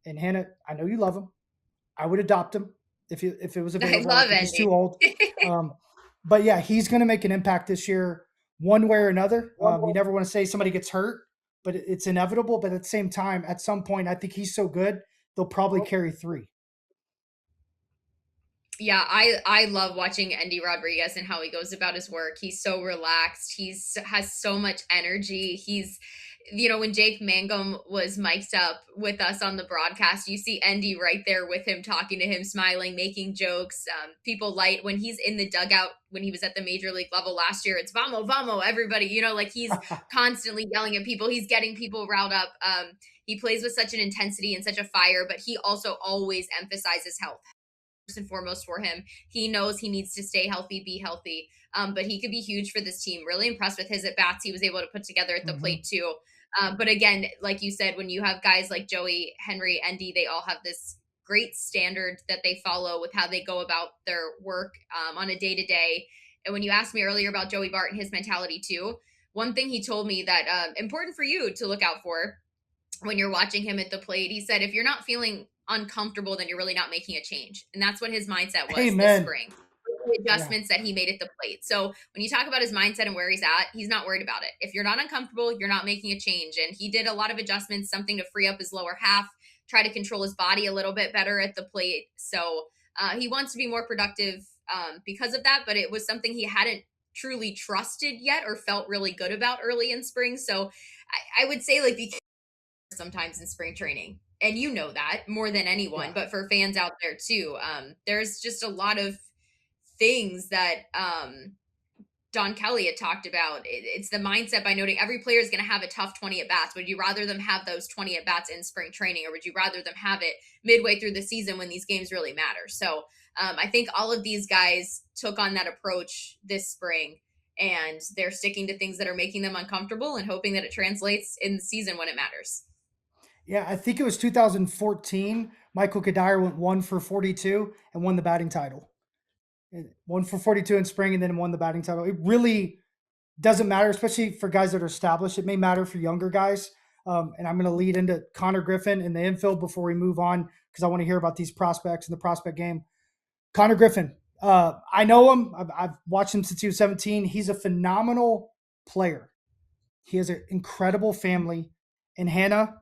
S1: And Hannah, I know you love him. I would adopt him if it was available.
S2: I love
S1: He's too old. But yeah, he's going to make an impact this year one way or another. You never want to say somebody gets hurt, but it's inevitable. But at the same time, at some point, I think he's so good, they'll probably carry 3.
S2: Yeah, I love watching Endy Rodriguez and how he goes about his work. He's so relaxed. Has so much energy. He's, when Jake Mangum was mic'd up with us on the broadcast, you see Endy right there with him, talking to him, smiling, making jokes. People light when he's in the dugout, when he was at the major league level last year, it's vamo, vamo, everybody, like he's constantly yelling at people. He's getting people riled up. He plays with such an intensity and such a fire, but he also always emphasizes health. First and foremost for him. He knows he needs to stay healthy, be healthy. But he could be huge for this team. Really impressed with his at-bats he was able to put together at the plate too. But again, like you said, when you have guys like Joey, Henry, Endy, they all have this great standard that they follow with how they go about their work on a day-to-day. And when you asked me earlier about Joey Bart and his mentality too, one thing he told me that important for you to look out for when you're watching him at the plate, he said, if you're not feeling uncomfortable, then you're really not making a change. And that's what his mindset was this spring. The adjustments that he made at the plate. So when you talk about his mindset and where he's at, he's not worried about it. If you're not uncomfortable, you're not making a change. And he did a lot of adjustments, something to free up his lower half, try to control his body a little bit better at the plate. So he wants to be more productive because of that, but it was something he hadn't truly trusted yet or felt really good about early in spring. So I would say be sometimes in spring training. And you know that more than anyone, but for fans out there too, there's just a lot of things that Don Kelly had talked about. It's the mindset by noting every player is going to have a tough 20 at-bats. Would you rather them have those 20 at-bats in spring training, or would you rather them have it midway through the season when these games really matter? So I think all of these guys took on that approach this spring, and they're sticking to things that are making them uncomfortable and hoping that it translates in the season when it matters.
S1: Yeah, I think it was 2014. Michael Kadire went 1 for 42 and won the batting title. 1 for 42 in spring and then won the batting title. It really doesn't matter, especially for guys that are established. It may matter for younger guys. And I'm going to lead into Connor Griffin in the infield before we move on, because I want to hear about these prospects in the prospect game. Connor Griffin, I know him. I've watched him since he was 17. He's a phenomenal player. He has an incredible family. And Hannah,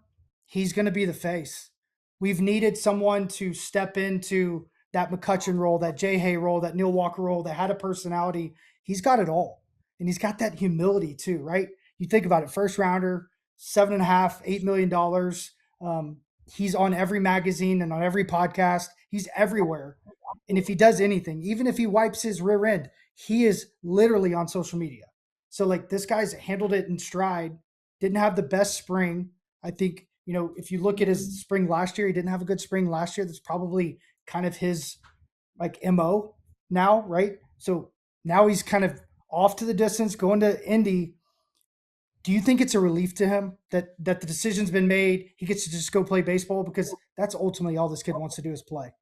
S1: he's going to be the face. We've needed someone to step into that McCutchen role, that Jay Hay role, that Neil Walker role, that had a personality. He's got it all. And he's got that humility too, right? You think about it, first rounder, $7.5, $8 million. He's on every magazine and on every podcast. He's everywhere. And if he does anything, even if he wipes his rear end, he is literally on social media. So this guy's handled it in stride. didn't have the best spring. I think, if you look at his spring last year, he didn't have a good spring last year. That's probably kind of his like MO now, right? So now he's kind of off to the distance, going to Indy. Do you think it's a relief to him that the decision's been made? He gets to just go play baseball, because that's ultimately all this kid wants to do is play.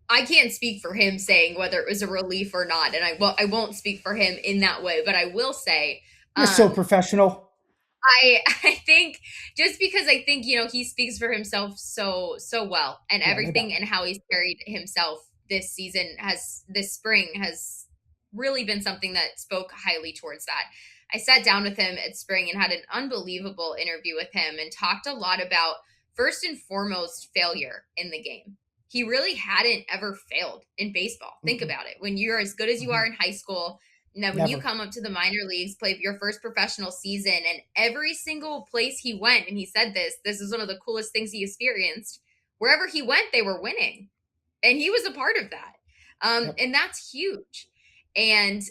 S2: I can't speak for him saying whether it was a relief or not, and I won't speak for him in that way. But I will say,
S1: You're so professional.
S2: I think just because I think he speaks for himself so well, and everything and how he's carried himself this spring has really been something that spoke highly towards that. I sat down with him at spring and had an unbelievable interview with him and talked a lot about, first and foremost, failure in the game. He really hadn't ever failed in baseball. Think about it. When you're as good as you are in high school, now when you come up to the minor leagues, play your first professional season, and every single place he went, and he said this is one of the coolest things he experienced, wherever he went, they were winning. And he was a part of that. And that's huge. And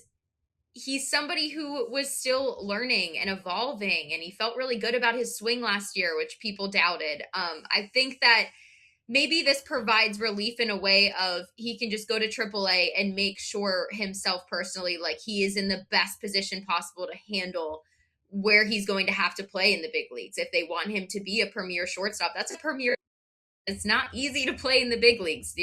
S2: he's somebody who was still learning and evolving, and he felt really good about his swing last year, which people doubted. I think that maybe this provides relief in a way of he can just go to AAA and make sure himself personally, like he is in the best position possible to handle where he's going to have to play in the big leagues. If they want him to be a premier shortstop, that's a premier. It's not easy to play in the big leagues.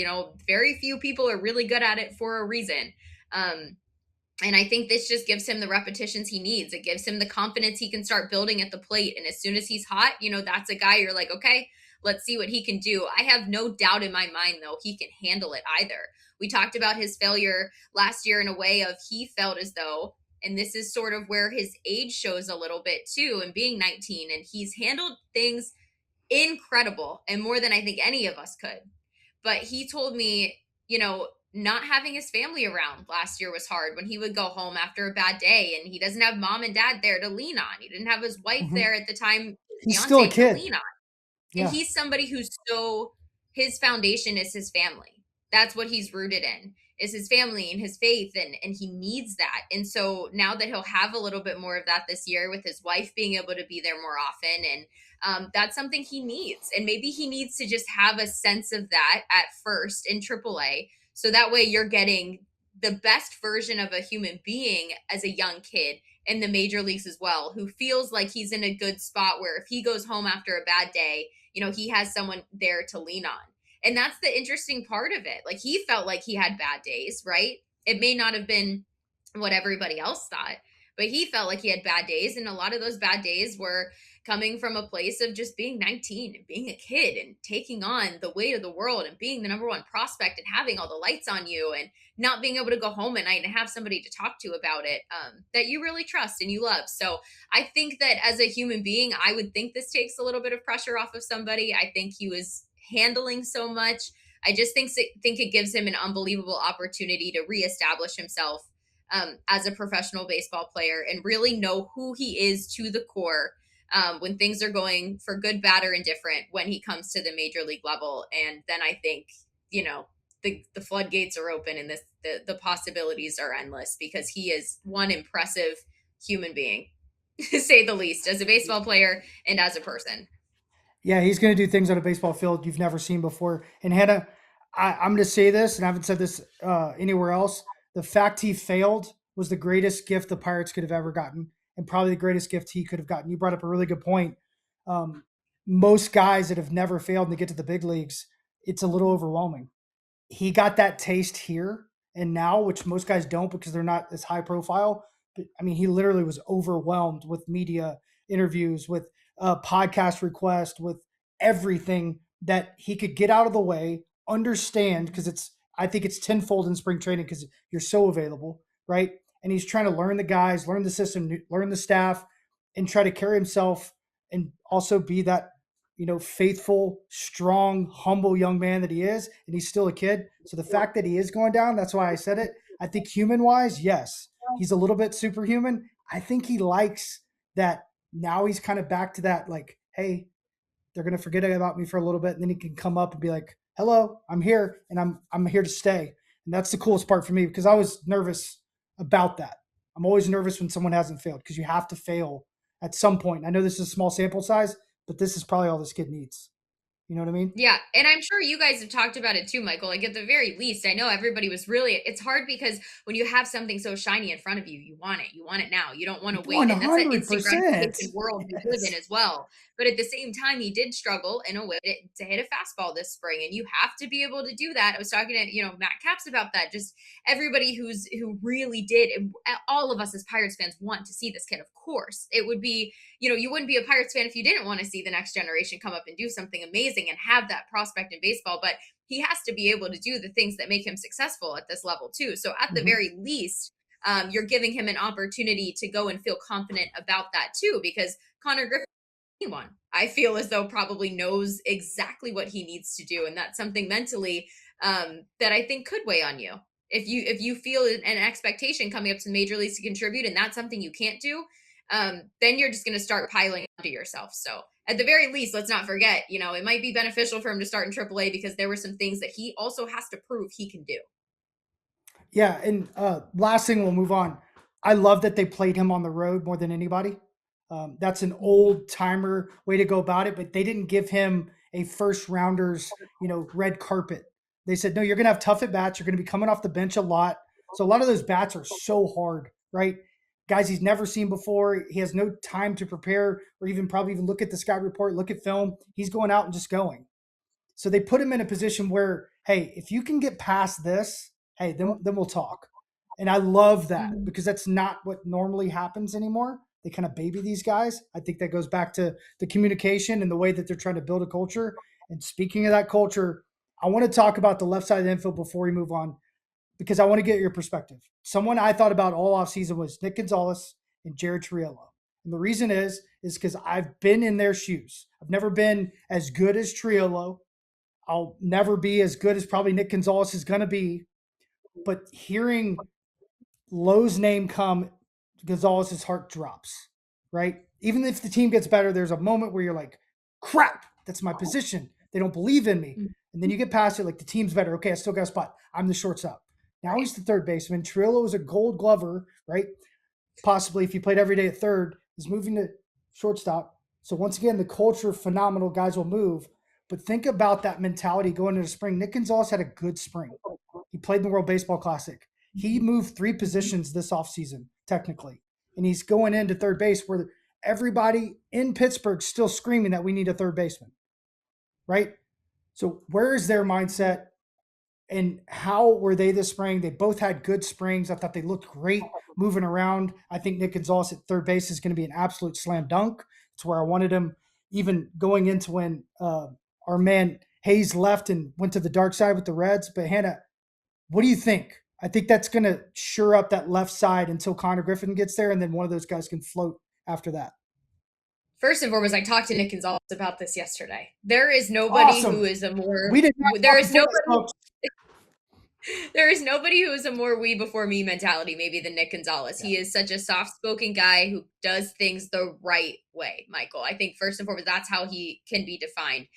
S2: Very few people are really good at it for a reason. And I think this just gives him the repetitions he needs. It gives him the confidence he can start building at the plate. And as soon as he's hot, that's a guy you're like, okay, let's see what he can do. I have no doubt in my mind, though, he can handle it either. We talked about his failure last year in a way of he felt as though, and this is sort of where his age shows a little bit too, and being 19, and he's handled things incredible and more than I think any of us could. But he told me, not having his family around last year was hard when he would go home after a bad day, and he doesn't have mom and dad there to lean on. He didn't have his wife there at the time.
S1: He's still a kid.
S2: To lean on. And he's somebody who's his foundation is his family. That's what he's rooted in, is his family and his faith. And he needs that. And so now that he'll have a little bit more of that this year with his wife being able to be there more often, and that's something he needs. And maybe he needs to just have a sense of that at first in AAA. So that way you're getting the best version of a human being as a young kid in the major leagues as well, who feels like he's in a good spot where if he goes home after a bad day, he has someone there to lean on. And that's the interesting part of it. Like, he felt like he had bad days, right? It may not have been what everybody else thought, but he felt like he had bad days. And a lot of those bad days were coming from a place of just being 19 and being a kid and taking on the weight of the world and being the number one prospect and having all the lights on you and not being able to go home at night and have somebody to talk to about it that you really trust and you love. So I think that as a human being, I would think this takes a little bit of pressure off of somebody. I think he was handling so much. I just think it gives him an unbelievable opportunity to reestablish himself as a professional baseball player and really know who he is to the core when things are going for good, bad, or indifferent when he comes to the major league level. And then I think, the floodgates are open and the possibilities are endless, because he is one impressive human being, to say the least, as a baseball player and as a person.
S1: Yeah, he's going to do things on a baseball field you've never seen before. And Hannah, I'm going to say this, and I haven't said this anywhere else. The fact he failed was the greatest gift the Pirates could have ever gotten, and probably the greatest gift he could have gotten. You brought up a really good point. Most guys that have never failed and they get to the big leagues, it's a little overwhelming. He got that taste here and now, which most guys don't because they're not as high profile. But I mean, he literally was overwhelmed with media interviews, with podcast requests, with everything that he could get out of the way, understand, because I think it's tenfold in spring training because you're so available, right? And he's trying to learn the guys, learn the system, learn the staff, and try to carry himself and also be that, faithful, strong, humble young man that he is. And he's still a kid. So the fact that he is going down, that's why I said it. I think human-wise, yes, he's a little bit superhuman. I think he likes that now he's kind of back to that, like, hey, they're going to forget about me for a little bit. And then he can come up and be like, hello, I'm here, and I'm here to stay. And that's the coolest part for me, because I was nervous about that. I'm always nervous when someone hasn't failed, because you have to fail at some point. I know this is a small sample size, but this is probably all this kid needs. You know what I mean?
S2: Yeah, and I'm sure you guys have talked about it too, Michael. Like at the very least, I know everybody was really, it's hard because when you have something so shiny in front of you, you want it. You want it now. You don't want to wait. And that's an instant gratification world we live in as well. But at the same time, he did struggle in a way to hit a fastball this spring. And you have to be able to do that. I was talking to, Matt Capps about that. Just everybody who really did, and all of us as Pirates fans want to see this kid, of course. It would be, you wouldn't be a Pirates fan if you didn't want to see the next generation come up and do something amazing and have that prospect in baseball. But he has to be able to do the things that make him successful at this level too. So at the very least, you're giving him an opportunity to go and feel confident about that too, because Connor Griffin, anyone, I feel as though probably knows exactly what he needs to do. And that's something mentally that I think could weigh on you. If you feel an expectation coming up to the major leagues to contribute and that's something you can't do, then you're just going to start piling onto yourself. So at the very least, let's not forget, it might be beneficial for him to start in AAA because there were some things that he also has to prove he can do.
S1: Yeah. And last thing, we'll move on. I love that they played him on the road more than anybody. That's an old timer way to go about it, but they didn't give him a first rounders, red carpet. They said, no, you're going to have tough at bats. You're going to be coming off the bench a lot. So a lot of those bats are so hard, right? Guys he's never seen before. He has no time to prepare or probably look at the scout report, look at film. He's going out and just going. So they put him in a position where, hey, if you can get past this, hey, then we'll talk. And I love that because that's not what normally happens anymore. They kind of baby these guys. I think that goes back to the communication and the way that they're trying to build a culture. And speaking of that culture, I want to talk about the left side of the infield before we move on, because I want to get your perspective. Someone I thought about all offseason was Nick Gonzalez and Jared Triolo. And the reason is because I've been in their shoes. I've never been as good as Triolo. I'll never be as good as probably Nick Gonzalez is going to be. But hearing Lowe's name come, Gonzalez's heart drops, right? Even if the team gets better, there's a moment where you're like, crap, that's my position. They don't believe in me. And then you get past it, like the team's better. Okay, I still got a spot. I'm the shortstop. Now he's the third baseman. Triolo is a gold glover, right? Possibly if he played every day at third, he's moving to shortstop. So once again, the culture, phenomenal. Guys will move. But think about that mentality going into spring. Nick Gonzalez had a good spring. He played in the World Baseball Classic. He moved 3 positions this offseason, technically. And he's going into third base where everybody in Pittsburgh still screaming that we need a third baseman, right? So where is their mindset and how were they this spring? They both had good springs. I thought they looked great moving around. I think Nick Gonzalez at third base is going to be an absolute slam dunk. It's where I wanted him, even going into when our man Hayes left and went to the dark side with the Reds. But Hannah, what do you think? I think that's going to shore up that left side until Connor Griffin gets there, and then one of those guys can float after that.
S2: First and foremost, I talked to Nick Gonzalez about this yesterday. There is nobody who is a more there is nobody who is a more we before me mentality maybe than Nick Gonzalez. Yeah. He is such a soft-spoken guy who does things the right way, Michael. I think first and foremost, that's how he can be defined.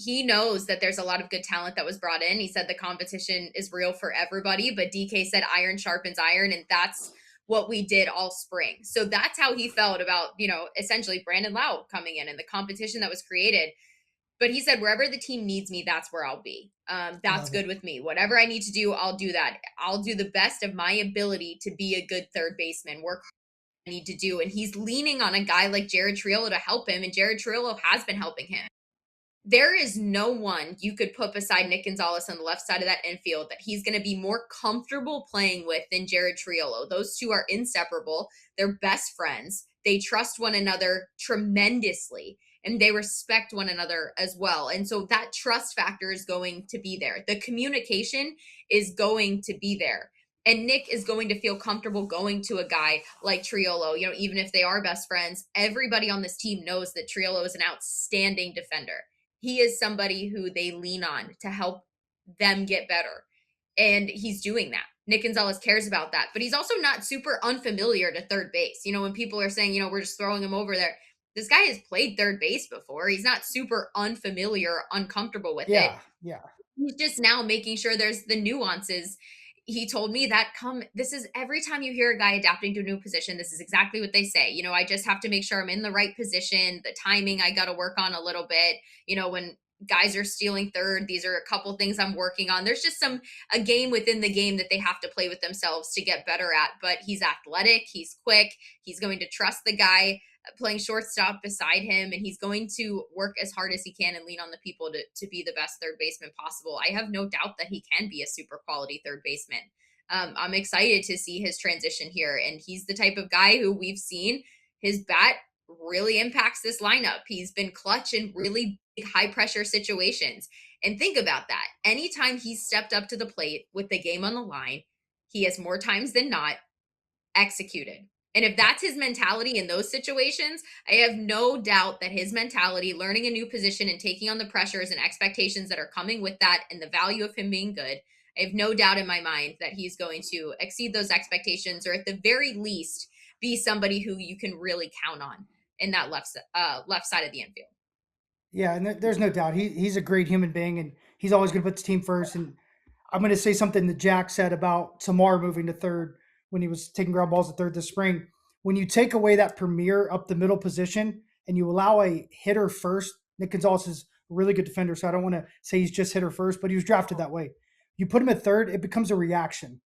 S2: He knows that there's a lot of good talent that was brought in. He said the competition is real for everybody, but DK said iron sharpens iron, and that's what we did all spring. So that's how he felt about, essentially Brandon Lau coming in and the competition that was created. But he said, wherever the team needs me, that's where I'll be. That's good with me. Whatever I need to do, I'll do that. I'll do the best of my ability to be a good third baseman, work hard I need to do. And he's leaning on a guy like Jared Triolo to help him. And Jared Triolo has been helping him. There is no one you could put beside Nick Gonzalez on the left side of that infield that he's going to be more comfortable playing with than Jared Triolo. Those two are inseparable. They're best friends. They trust one another tremendously, and they respect one another as well. And so that trust factor is going to be there. The communication is going to be there. And Nick is going to feel comfortable going to a guy like Triolo, even if they are best friends. Everybody on this team knows that Triolo is an outstanding defender. He is somebody who they lean on to help them get better. And he's doing that. Nick Gonzalez cares about that. But he's also not super unfamiliar to third base. When people are saying, we're just throwing him over there. This guy has played third base before. He's not super unfamiliar, uncomfortable with it.
S1: Yeah.
S2: He's just now making sure there's the nuances. he told me that this is every time you hear a guy adapting to a new position, this is exactly what they say. I just have to make sure I'm in the right position. The timing I got to work on a little bit. When guys are stealing third, these are a couple things I'm working on. There's just a game within the game that they have to play with themselves to get better at. But he's athletic, he's quick, he's going to trust the guy playing shortstop beside him, and he's going to work as hard as he can and lean on the people to be the best third baseman possible. I have no doubt that he can be a super quality third baseman. I'm excited to see his transition here, and he's the type of guy who we've seen his bat really impacts this lineup. He's been clutch in really big, high pressure situations. And think about that. Anytime he's stepped up to the plate with the game on the line, he has more times than not executed. And if that's his mentality in those situations, I have no doubt that his mentality, learning a new position and taking on the pressures and expectations that are coming with that and the value of him being good, I have no doubt in my mind that he's going to exceed those expectations, or at the very least be somebody who you can really count on in that left side of the infield.
S1: Yeah, and there's no doubt he's a great human being, and he's always going to put the team first. And I'm going to say something that Jack said about Tamar moving to third when he was taking ground balls at third this spring. When you take away that premier up the middle position and you allow a hitter first, Nick Gonzalez is a really good defender, so I don't want to say he's just hitter first, but he was drafted that way. You put him at third, it becomes a reaction.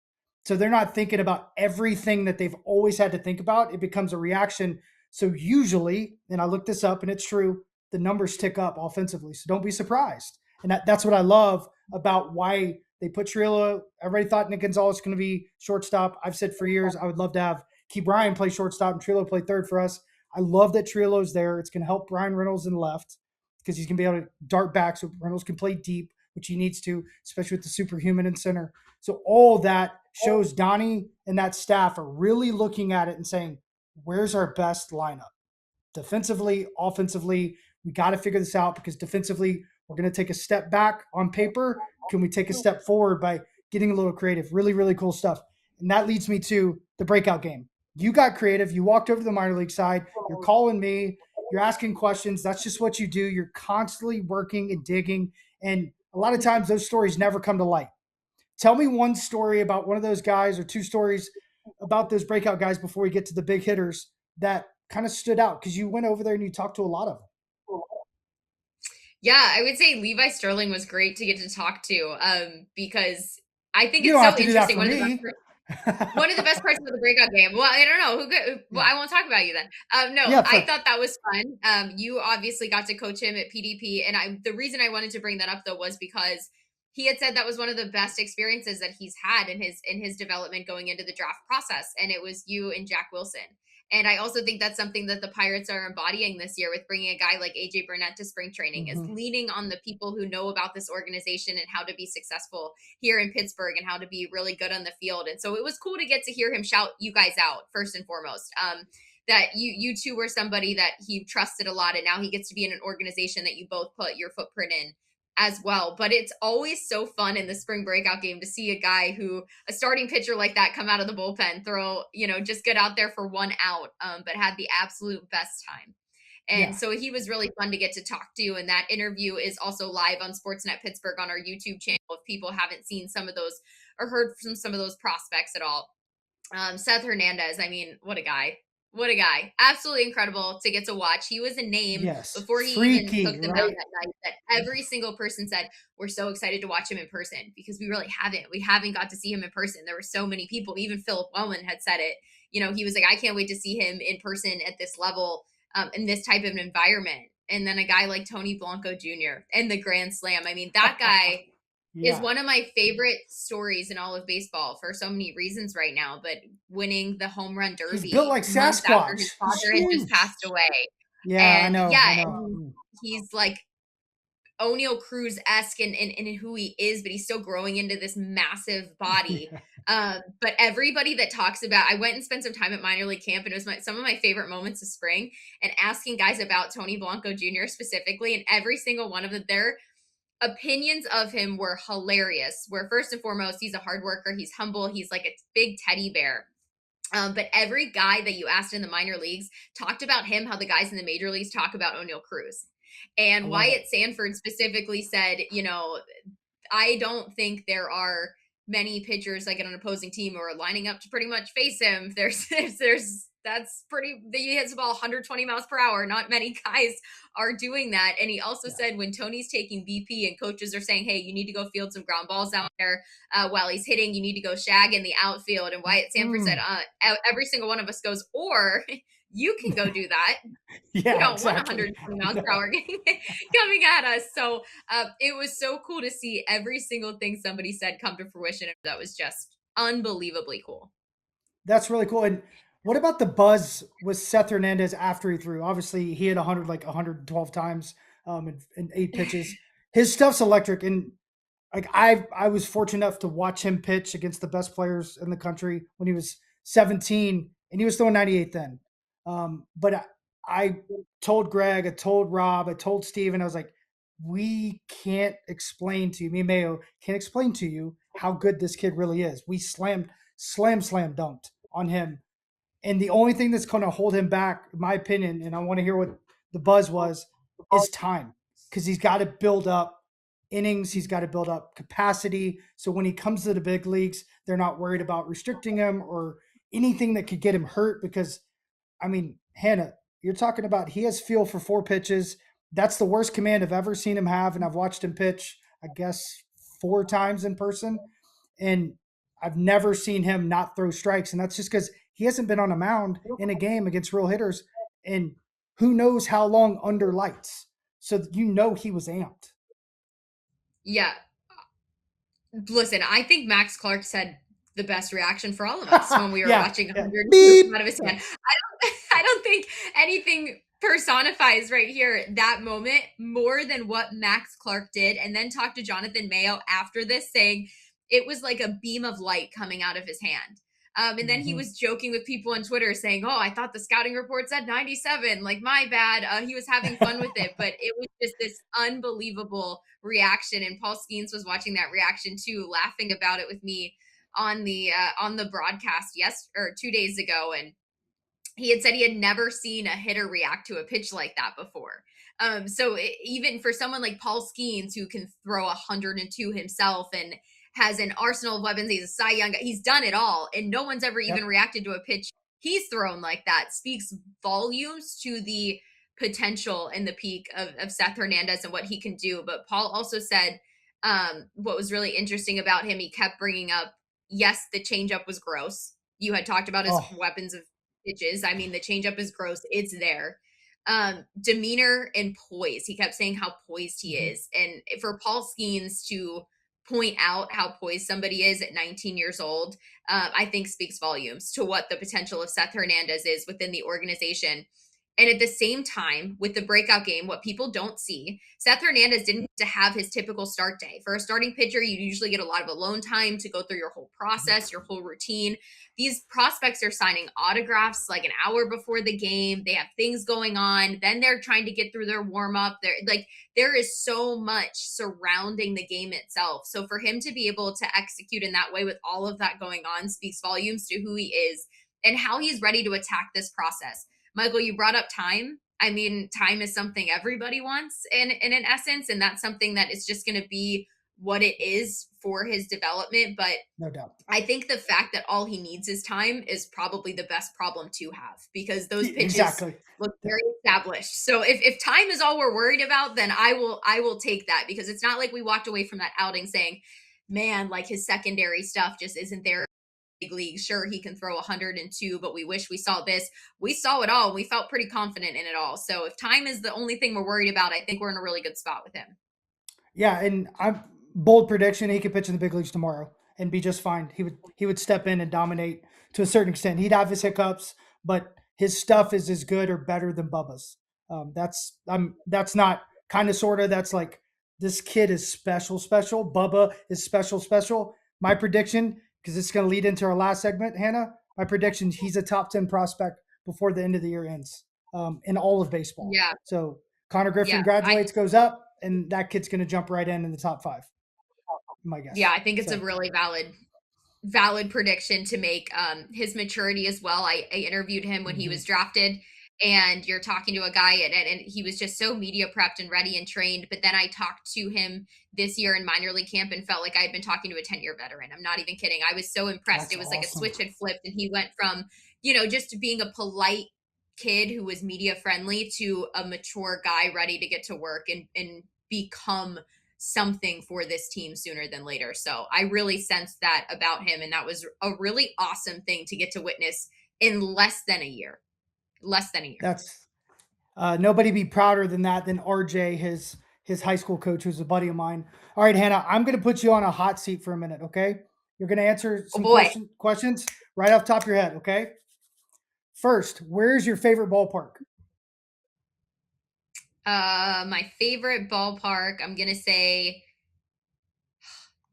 S1: So they're not thinking about everything that they've always had to think about. It becomes a reaction. So usually, and I looked this up and it's true, the numbers tick up offensively. So don't be surprised. And that's what I love about why they put Trillo. Everybody thought Nick Gonzalez was going to be shortstop. I've said for years I would love to have Key Bryan play shortstop and Trillo play third for us. I love that Trillo's there. It's going to help Brian Reynolds in left because he's going to be able to dart back so Reynolds can play deep, which he needs to, especially with the superhuman in center. So all that shows Donnie and that staff are really looking at it and saying, where's our best lineup? Defensively, offensively, we got to figure this out because defensively, we're going to take a step back on paper. Can we take a step forward by getting a little creative? Really, really cool stuff. And that leads me to the breakout game. You got creative. You walked over to the minor league side. You're calling me. You're asking questions. That's just what you do. You're constantly working and digging. And a lot of times those stories never come to light. Tell me one story about one of those guys or two stories about those breakout guys before we get to the big hitters that kind of stood out because you went over there and you talked to a lot of them.
S2: Yeah, I would say Levi Sterling was great to get to talk to because I think
S1: You
S2: it's
S1: don't have
S2: so
S1: to do that
S2: interesting.
S1: for me.
S2: One of the best parts of the breakout game. Well, I don't know. Well, I won't talk about you then. I thought that was fun. You obviously got to coach him at PDP. And the reason I wanted to bring that up, though, was because he had said that was one of the best experiences that he's had in his development going into the draft process. And it was you and Jack Wilson. And I also think that's something that the Pirates are embodying this year with bringing a guy like AJ Burnett to spring training, is leaning on the people who know about this organization and how to be successful here in Pittsburgh and how to be really good on the field. And so it was cool to get to hear him shout you guys out first and foremost. That you two were somebody that he trusted a lot, and now he gets to be in an organization that you both put your footprint in as well. But it's always so fun in the spring breakout game to see a starting pitcher like that come out of the bullpen, throw, just get out there for one out, but had the absolute best time. And so he was really fun to get to talk to. And that interview is also live on SportsNet Pittsburgh on our YouTube channel if people haven't seen some of those or heard from some of those prospects at all. Seth Hernandez, I mean, what a guy. What a guy. Absolutely incredible to get to watch. He was a name before he even took them out that night that every single person said, we're so excited to watch him in person, because we really haven't. We haven't got to see him in person. There were so many people. Even Philip Wellman had said it. He was like, I can't wait to see him in person at this level, in this type of an environment. And then a guy like Tony Blanco Jr. and the Grand Slam. I mean, that guy is one of my favorite stories in all of baseball for so many reasons right now, but winning the home run derby.
S1: He's built like Sasquatch.
S2: After his father had just passed away.
S1: Yeah,
S2: and
S1: I know.
S2: And he's like O'Neal Cruz-esque in who he is, but he's still growing into this massive body. But everybody that talks about, I went and spent some time at minor league camp, and it was some of my favorite moments of spring, and asking guys about Tony Blanco Jr. specifically, and every single one of them, their opinions of him were hilarious. Where first and foremost, he's a hard worker, he's humble, he's like a big teddy bear. But every guy that you asked in the minor leagues talked about him how the guys in the major leagues talk about O'Neal Cruz. And Wyatt Sanford specifically said, I don't think there are many pitchers like an opposing team are lining up to pretty much face him. He hits the ball 120 miles per hour. Not many guys are doing that. And he also said when Tony's taking BP and coaches are saying, hey, you need to go field some ground balls out there while he's hitting, you need to go shag in the outfield. And Wyatt Sanford said, every single one of us goes, or you can go do that.
S1: Yeah,
S2: you don't
S1: exactly.
S2: want 120 miles per hour coming at us. So it was so cool to see every single thing somebody said come to fruition. That was just unbelievably cool.
S1: That's really cool. And what about the buzz with Seth Hernandez after he threw? Obviously, he hit 112 times in 8 pitches. His stuff's electric. And like I was fortunate enough to watch him pitch against the best players in the country when he was 17, and he was throwing 98 then. But I told Greg, I told Rob, I told Steven, I was like, we can't explain to you, me and Mayo can't explain to you how good this kid really is. We slam dunked on him. And the only thing that's going to hold him back, in my opinion, and I want to hear what the buzz was, is time. Because he's got to build up innings. He's got to build up capacity. So when he comes to the big leagues, they're not worried about restricting him or anything that could get him hurt. Because, I mean, Hannah, you're talking about he has feel for 4 pitches. That's the worst command I've ever seen him have. And I've watched him pitch, I guess, 4 times in person. And I've never seen him not throw strikes. And that's just because he hasn't been on a mound in a game against real hitters. And who knows how long under lights. So he was amped.
S2: Yeah. Listen, I think Max Clark said the best reaction for all of us when we were watching 100 out of his hand. I don't think anything personifies right here that moment more than what Max Clark did. And then talked to Jonathan Mayo after this saying it was like a beam of light coming out of his hand. And then he was joking with people on Twitter saying, oh, I thought the scouting report said 97. Like, my bad. He was having fun with it. But it was just this unbelievable reaction. And Paul Skeens was watching that reaction too, laughing about it with me on the broadcast 2 days ago. And he had said he had never seen a hitter react to a pitch like that before. Even for someone like Paul Skeens, who can throw 102 himself and has an arsenal of weapons, he's a Cy Young guy, he's done it all, and no one's ever even reacted to a pitch he's thrown like that, speaks volumes to the potential and the peak of Seth Hernandez and what he can do. But Paul also said what was really interesting about him, he kept bringing up, yes, the changeup was gross. You had talked about his weapons of pitches. I mean, the changeup is gross. It's there. Demeanor and poise. He kept saying how poised he is. And for Paul Skeens to point out how poised somebody is at 19 years old, I think speaks volumes to what the potential of Seth Hernandez is within the organization. And at the same time, with the breakout game, what people don't see, Seth Hernandez didn't get to have his typical start day. For a starting pitcher, you usually get a lot of alone time to go through your whole process, your whole routine. These prospects are signing autographs like an hour before the game. They have things going on. Then they're trying to get through their warm-up. There is so much surrounding the game itself. So for him to be able to execute in that way with all of that going on speaks volumes to who he is and how he's ready to attack this process. Michael, you brought up time. I mean, time is something everybody wants in essence, and that's something that is just going to be what it is for his development. But
S1: no doubt,
S2: I think the fact that all he needs is time is probably the best problem to have, because those pitches look very established. So if time is all we're worried about, then I will take that, because it's not like we walked away from that outing saying, man, like his secondary stuff just isn't there. League, sure, he can throw 102, but we wish we saw this. We saw it all. We felt pretty confident in it all. So if time is the only thing we're worried about, I think we're in a really good spot with him.
S1: Yeah, and I'm bold prediction, he could pitch in the big leagues tomorrow and be just fine. He would step in and dominate to a certain extent. He'd have his hiccups, but his stuff is as good or better than Bubba's. That's not kind of sort of. That's like, this kid is special. Bubba is special. My prediction, because it's going to lead into our last segment, Hannah, my prediction, he's a top 10 prospect before the end of the year ends in all of baseball.
S2: Yeah.
S1: So Connor Griffin graduates, goes up, and that kid's going to jump right in the top 5. My guess.
S2: Yeah, I think it's a really valid prediction to make. His maturity as well. I interviewed him when he was drafted, and you're talking to a guy and he was just so media prepped and ready and trained. But then I talked to him this year in minor league camp and felt like I had been talking to a 10-year veteran. I'm not even kidding. I was so impressed.
S1: That's
S2: It was like a
S1: awesome.
S2: switch had flipped and he went from, just being a polite kid who was media friendly to a mature guy ready to get to work and become something for this team sooner than later. So I really sensed that about him. And that was a really awesome thing to get to witness in less than a year.
S1: That's nobody be prouder than that than RJ, his high school coach, who's a buddy of mine. All right, Hannah, I'm going to put you on a hot seat for a minute, okay? You're going to answer some questions right off the top of your head, okay? First, where's your favorite ballpark?
S2: My favorite ballpark, I'm going to say,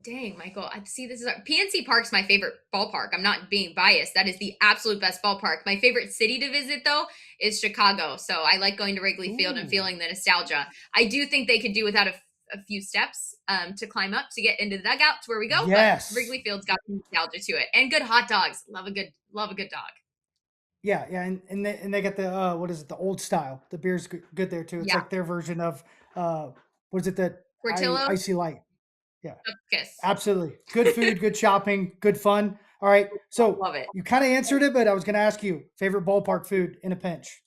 S2: dang, Michael, I see this is PNC Park's my favorite ballpark. I'm not being biased. That is the absolute best ballpark. My favorite city to visit, though, is Chicago. So I like going to Wrigley Field and feeling the nostalgia. I do think they could do without a few steps to climb up to get into the dugout to where we go.
S1: Yes.
S2: But Wrigley Field's got some nostalgia to it. And good hot dogs. Love a good dog.
S1: Yeah, and they got the what is it, the old style. The beer's good there too. It's like their version of what is it, the
S2: Portillo?
S1: Icy Light. Yeah.
S2: Kiss.
S1: Absolutely. Good food, good shopping, good fun. All right. So
S2: love it.
S1: You kind of answered it, but I was going to ask you favorite ballpark food in a pinch.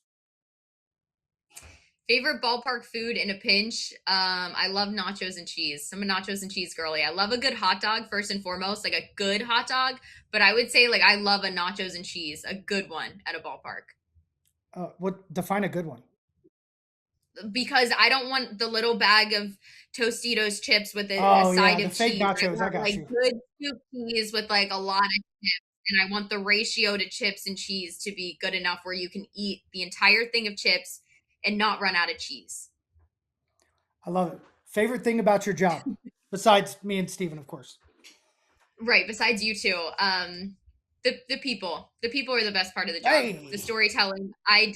S2: Favorite ballpark food in a pinch? I love nachos and cheese. I'm a nachos and cheese girly. I love a good hot dog first and foremost, like a good hot dog. But I would say I love a nachos and cheese, a good one at a ballpark.
S1: What define a good one?
S2: Because I don't want the little bag of Tostitos chips with a side of
S1: fake
S2: cheese.
S1: nachos. I got you.
S2: Good soup cheese with a lot of chips. And I want the ratio to chips and cheese to be good enough where you can eat the entire thing of chips and not run out of cheese.
S1: I love it. Favorite thing about your job, besides me and Steven, of course.
S2: Right, besides you two. The people. The people are the best part of the job.
S1: Hey.
S2: The storytelling. I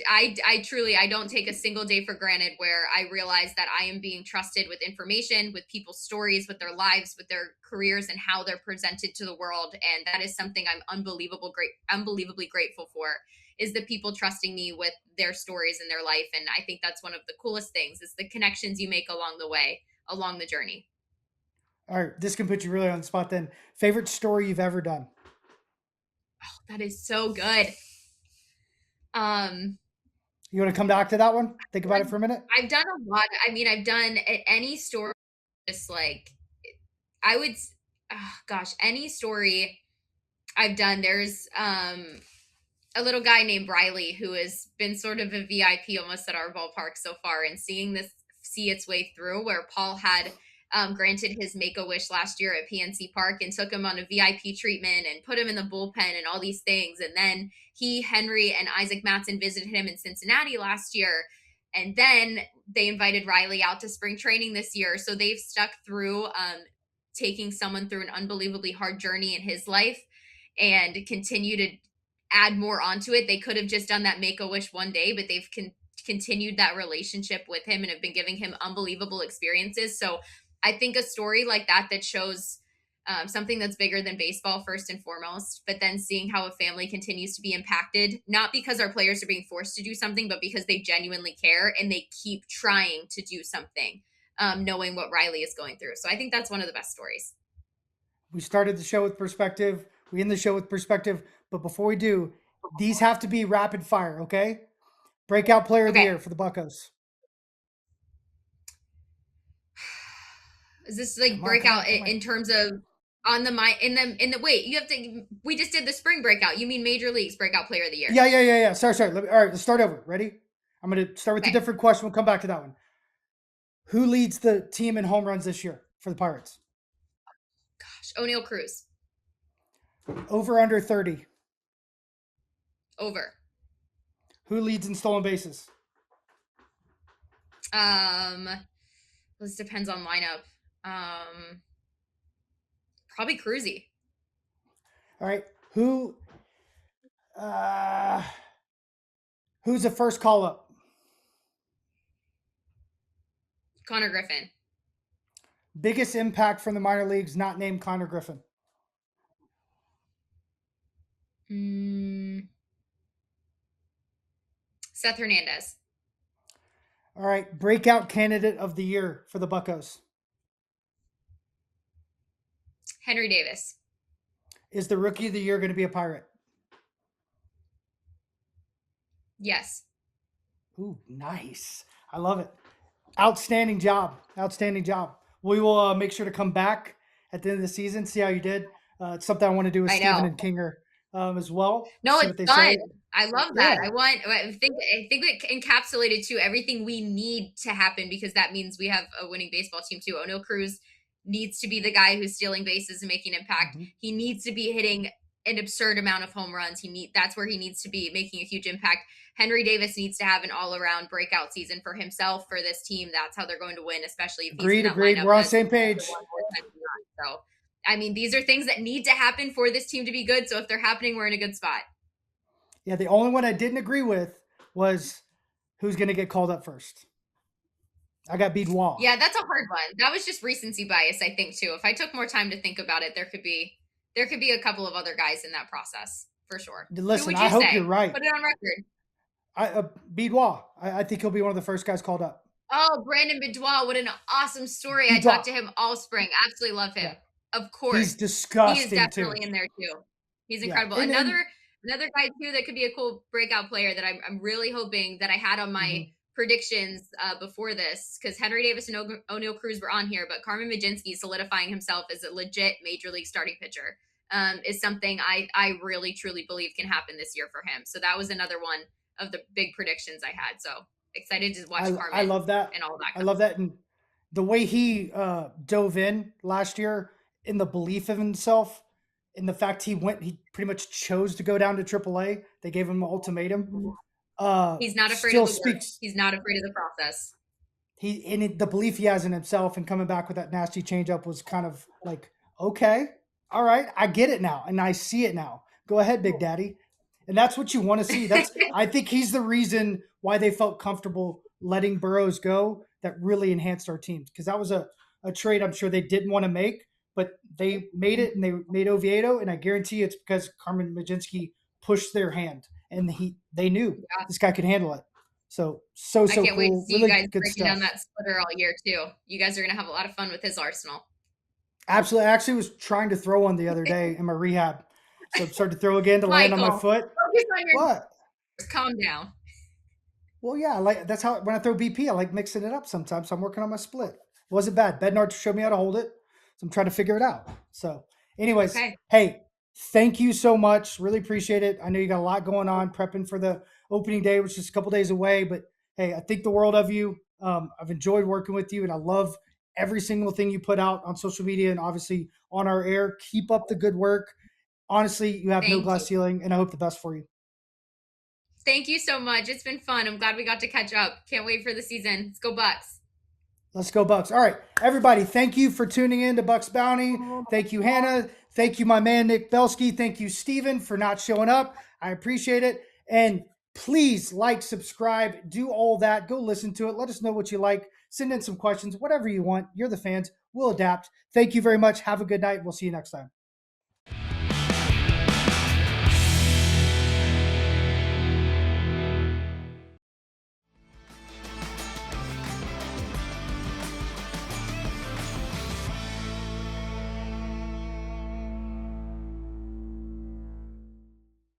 S2: truly, I don't take a single day for granted where I realize that I am being trusted with information, with people's stories, with their lives, with their careers, and how they're presented to the world. And that is something I'm unbelievably grateful for, is the people trusting me with their stories and their life. And I think that's one of the coolest things, is the connections you make along the way, along the journey.
S1: All right, this can put you really on the spot then. Favorite story you've ever done?
S2: Oh, that is so good.
S1: You want to come back to that one? Think about it for a minute.
S2: I've done a lot. I mean, I've done any story, just I would, any story I've done. There's a little guy named Riley who has been sort of a VIP almost at our ballpark so far, and seeing this see its way through, where Paul had granted his Make-A-Wish last year at PNC Park and took him on a VIP treatment and put him in the bullpen and all these things. And then Henry, and Isaac Matson visited him in Cincinnati last year. And then they invited Riley out to spring training this year. So they've stuck through taking someone through an unbelievably hard journey in his life and continue to add more onto it. They could have just done that Make-A-Wish one day, but they've continued that relationship with him and have been giving him unbelievable experiences. So I think a story like that shows something that's bigger than baseball first and foremost, but then seeing how a family continues to be impacted, not because our players are being forced to do something, but because they genuinely care and they keep trying to do something, knowing what Riley is going through. So I think that's one of the best stories.
S1: We started the show with perspective. We end the show with perspective. But before we do, these have to be rapid fire, okay? Breakout player of the year for the Buccos.
S2: Is this breakout in terms of on the mind in the wait, you have to, we just did the spring breakout. You mean Major League's breakout player of the year?
S1: Yeah. Sorry. All right, let's start over. Ready? I'm going to start with a different question. We'll come back to that one. Who leads the team in home runs this year for the Pirates?
S2: Gosh, O'Neal Cruz.
S1: Over under 30.
S2: Over.
S1: Who leads in stolen bases?
S2: This depends on lineup. Probably Cruzy.
S1: All right. Who's the first call up?
S2: Connor Griffin.
S1: Biggest impact from the minor leagues not named Connor Griffin?
S2: Seth Hernandez.
S1: All right, breakout candidate of the year for the Buccos.
S2: Henry Davis.
S1: Is the rookie of the year going to be a Pirate?
S2: Yes.
S1: Ooh, nice. I love it. Outstanding job. Outstanding job. We will make sure to come back at the end of the season, see how you did. It's something I want to do with
S2: I
S1: Steven
S2: know.
S1: and Kinger as well.
S2: No,
S1: see
S2: it's
S1: what they
S2: fun.
S1: say.
S2: I love that.
S1: Yeah.
S2: I think it encapsulated too everything we need to happen, because that means we have a winning baseball team too. O'Neal Cruz needs to be the guy who's stealing bases and making impact.
S1: Mm-hmm.
S2: He needs to be hitting an absurd amount of home runs. That's where he needs to be making a huge impact. Henry Davis needs to have an all-around breakout season for himself, for this team. That's how they're going to win, especially if he's in that
S1: Agreed.
S2: lineup.
S1: We're on the same page.
S2: So, I mean, these are things that need to happen for this team to be good. So if they're happening, we're in a good spot.
S1: Yeah, the only one I didn't agree with was who's going to get called up first. I got Bidwell.
S2: Yeah, that's a hard one. That was just recency bias, I think, too. If I took more time to think about it, there could be a couple of other guys in that process for sure.
S1: Listen, I hope you're right.
S2: Put it on record.
S1: Bidwell. I think he'll be one of the first guys called up.
S2: Oh, Brandon Bidwell. What an awesome story.
S1: Bidwell.
S2: I talked to him all spring. Absolutely love him.
S1: Yeah.
S2: Of course.
S1: He's disgusting,
S2: he is definitely
S1: too.
S2: in there, too. He's incredible.
S1: Yeah.
S2: Another guy, too, that could be a cool breakout player that I'm really hoping that I had on my predictions before this, because Henry Davis and O'Neal Cruz were on here, but Carmen Mlodzinski solidifying himself as a legit major league starting pitcher is something I really, truly believe can happen this year for him. So that was another one of the big predictions I had. So excited to watch Carmen.
S1: I love that.
S2: And all that.
S1: I love that. And the way he dove in last year, in the belief of himself, in the fact he pretty much chose to go down to AAA. They gave him an ultimatum.
S2: He's not afraid of the work. He's not afraid of the process.
S1: The belief he has in himself, and coming back with that nasty changeup was kind of like, okay, all right, I get it now, and I see it now. Go ahead, Big Daddy. And that's what you want to see. I think he's the reason why they felt comfortable letting Burrows go. That really enhanced our teams, because that was a trade I'm sure they didn't want to make, but they made it, and they made Oviedo, and I guarantee it's because Carmen Mlodzinski pushed their hand, and they knew this guy could handle it. So
S2: I can't
S1: cool.
S2: wait to see
S1: really
S2: you guys
S1: good
S2: breaking
S1: stuff.
S2: down that splitter all year too. You guys are going to have a lot of fun with his arsenal.
S1: Absolutely. I actually was trying to throw one the other day in my rehab. So I started to throw again to land on my foot.
S2: Focus on your
S1: What?
S2: Calm down.
S1: Well, yeah, that's how when I throw BP, I like mixing it up sometimes. So I'm working on my split. Wasn't bad. Bednar showed me how to hold it. So I'm trying to figure it out. So anyways, Hey, thank you so much. Really appreciate it. I know you got a lot going on, prepping for the opening day, which is a couple days away. But hey, I think the world of you. I've enjoyed working with you, and I love every single thing you put out on social media and obviously on our air. Keep up the good work. Honestly, you have no glass ceiling, and I hope the best for you.
S2: Thank you so much. It's been fun. I'm glad we got to catch up. Can't wait for the season. Let's go Bucs.
S1: Let's go Bucs. All right, everybody, thank you for tuning in to Bucs Bounty. Thank you, Hannah. Thank you, my man, Nick Belsky. Thank you, Steven, for not showing up. I appreciate it. And please like, subscribe, do all that. Go listen to it. Let us know what you like. Send in some questions, whatever you want. You're the fans. We'll adapt. Thank you very much. Have a good night. We'll see you next time.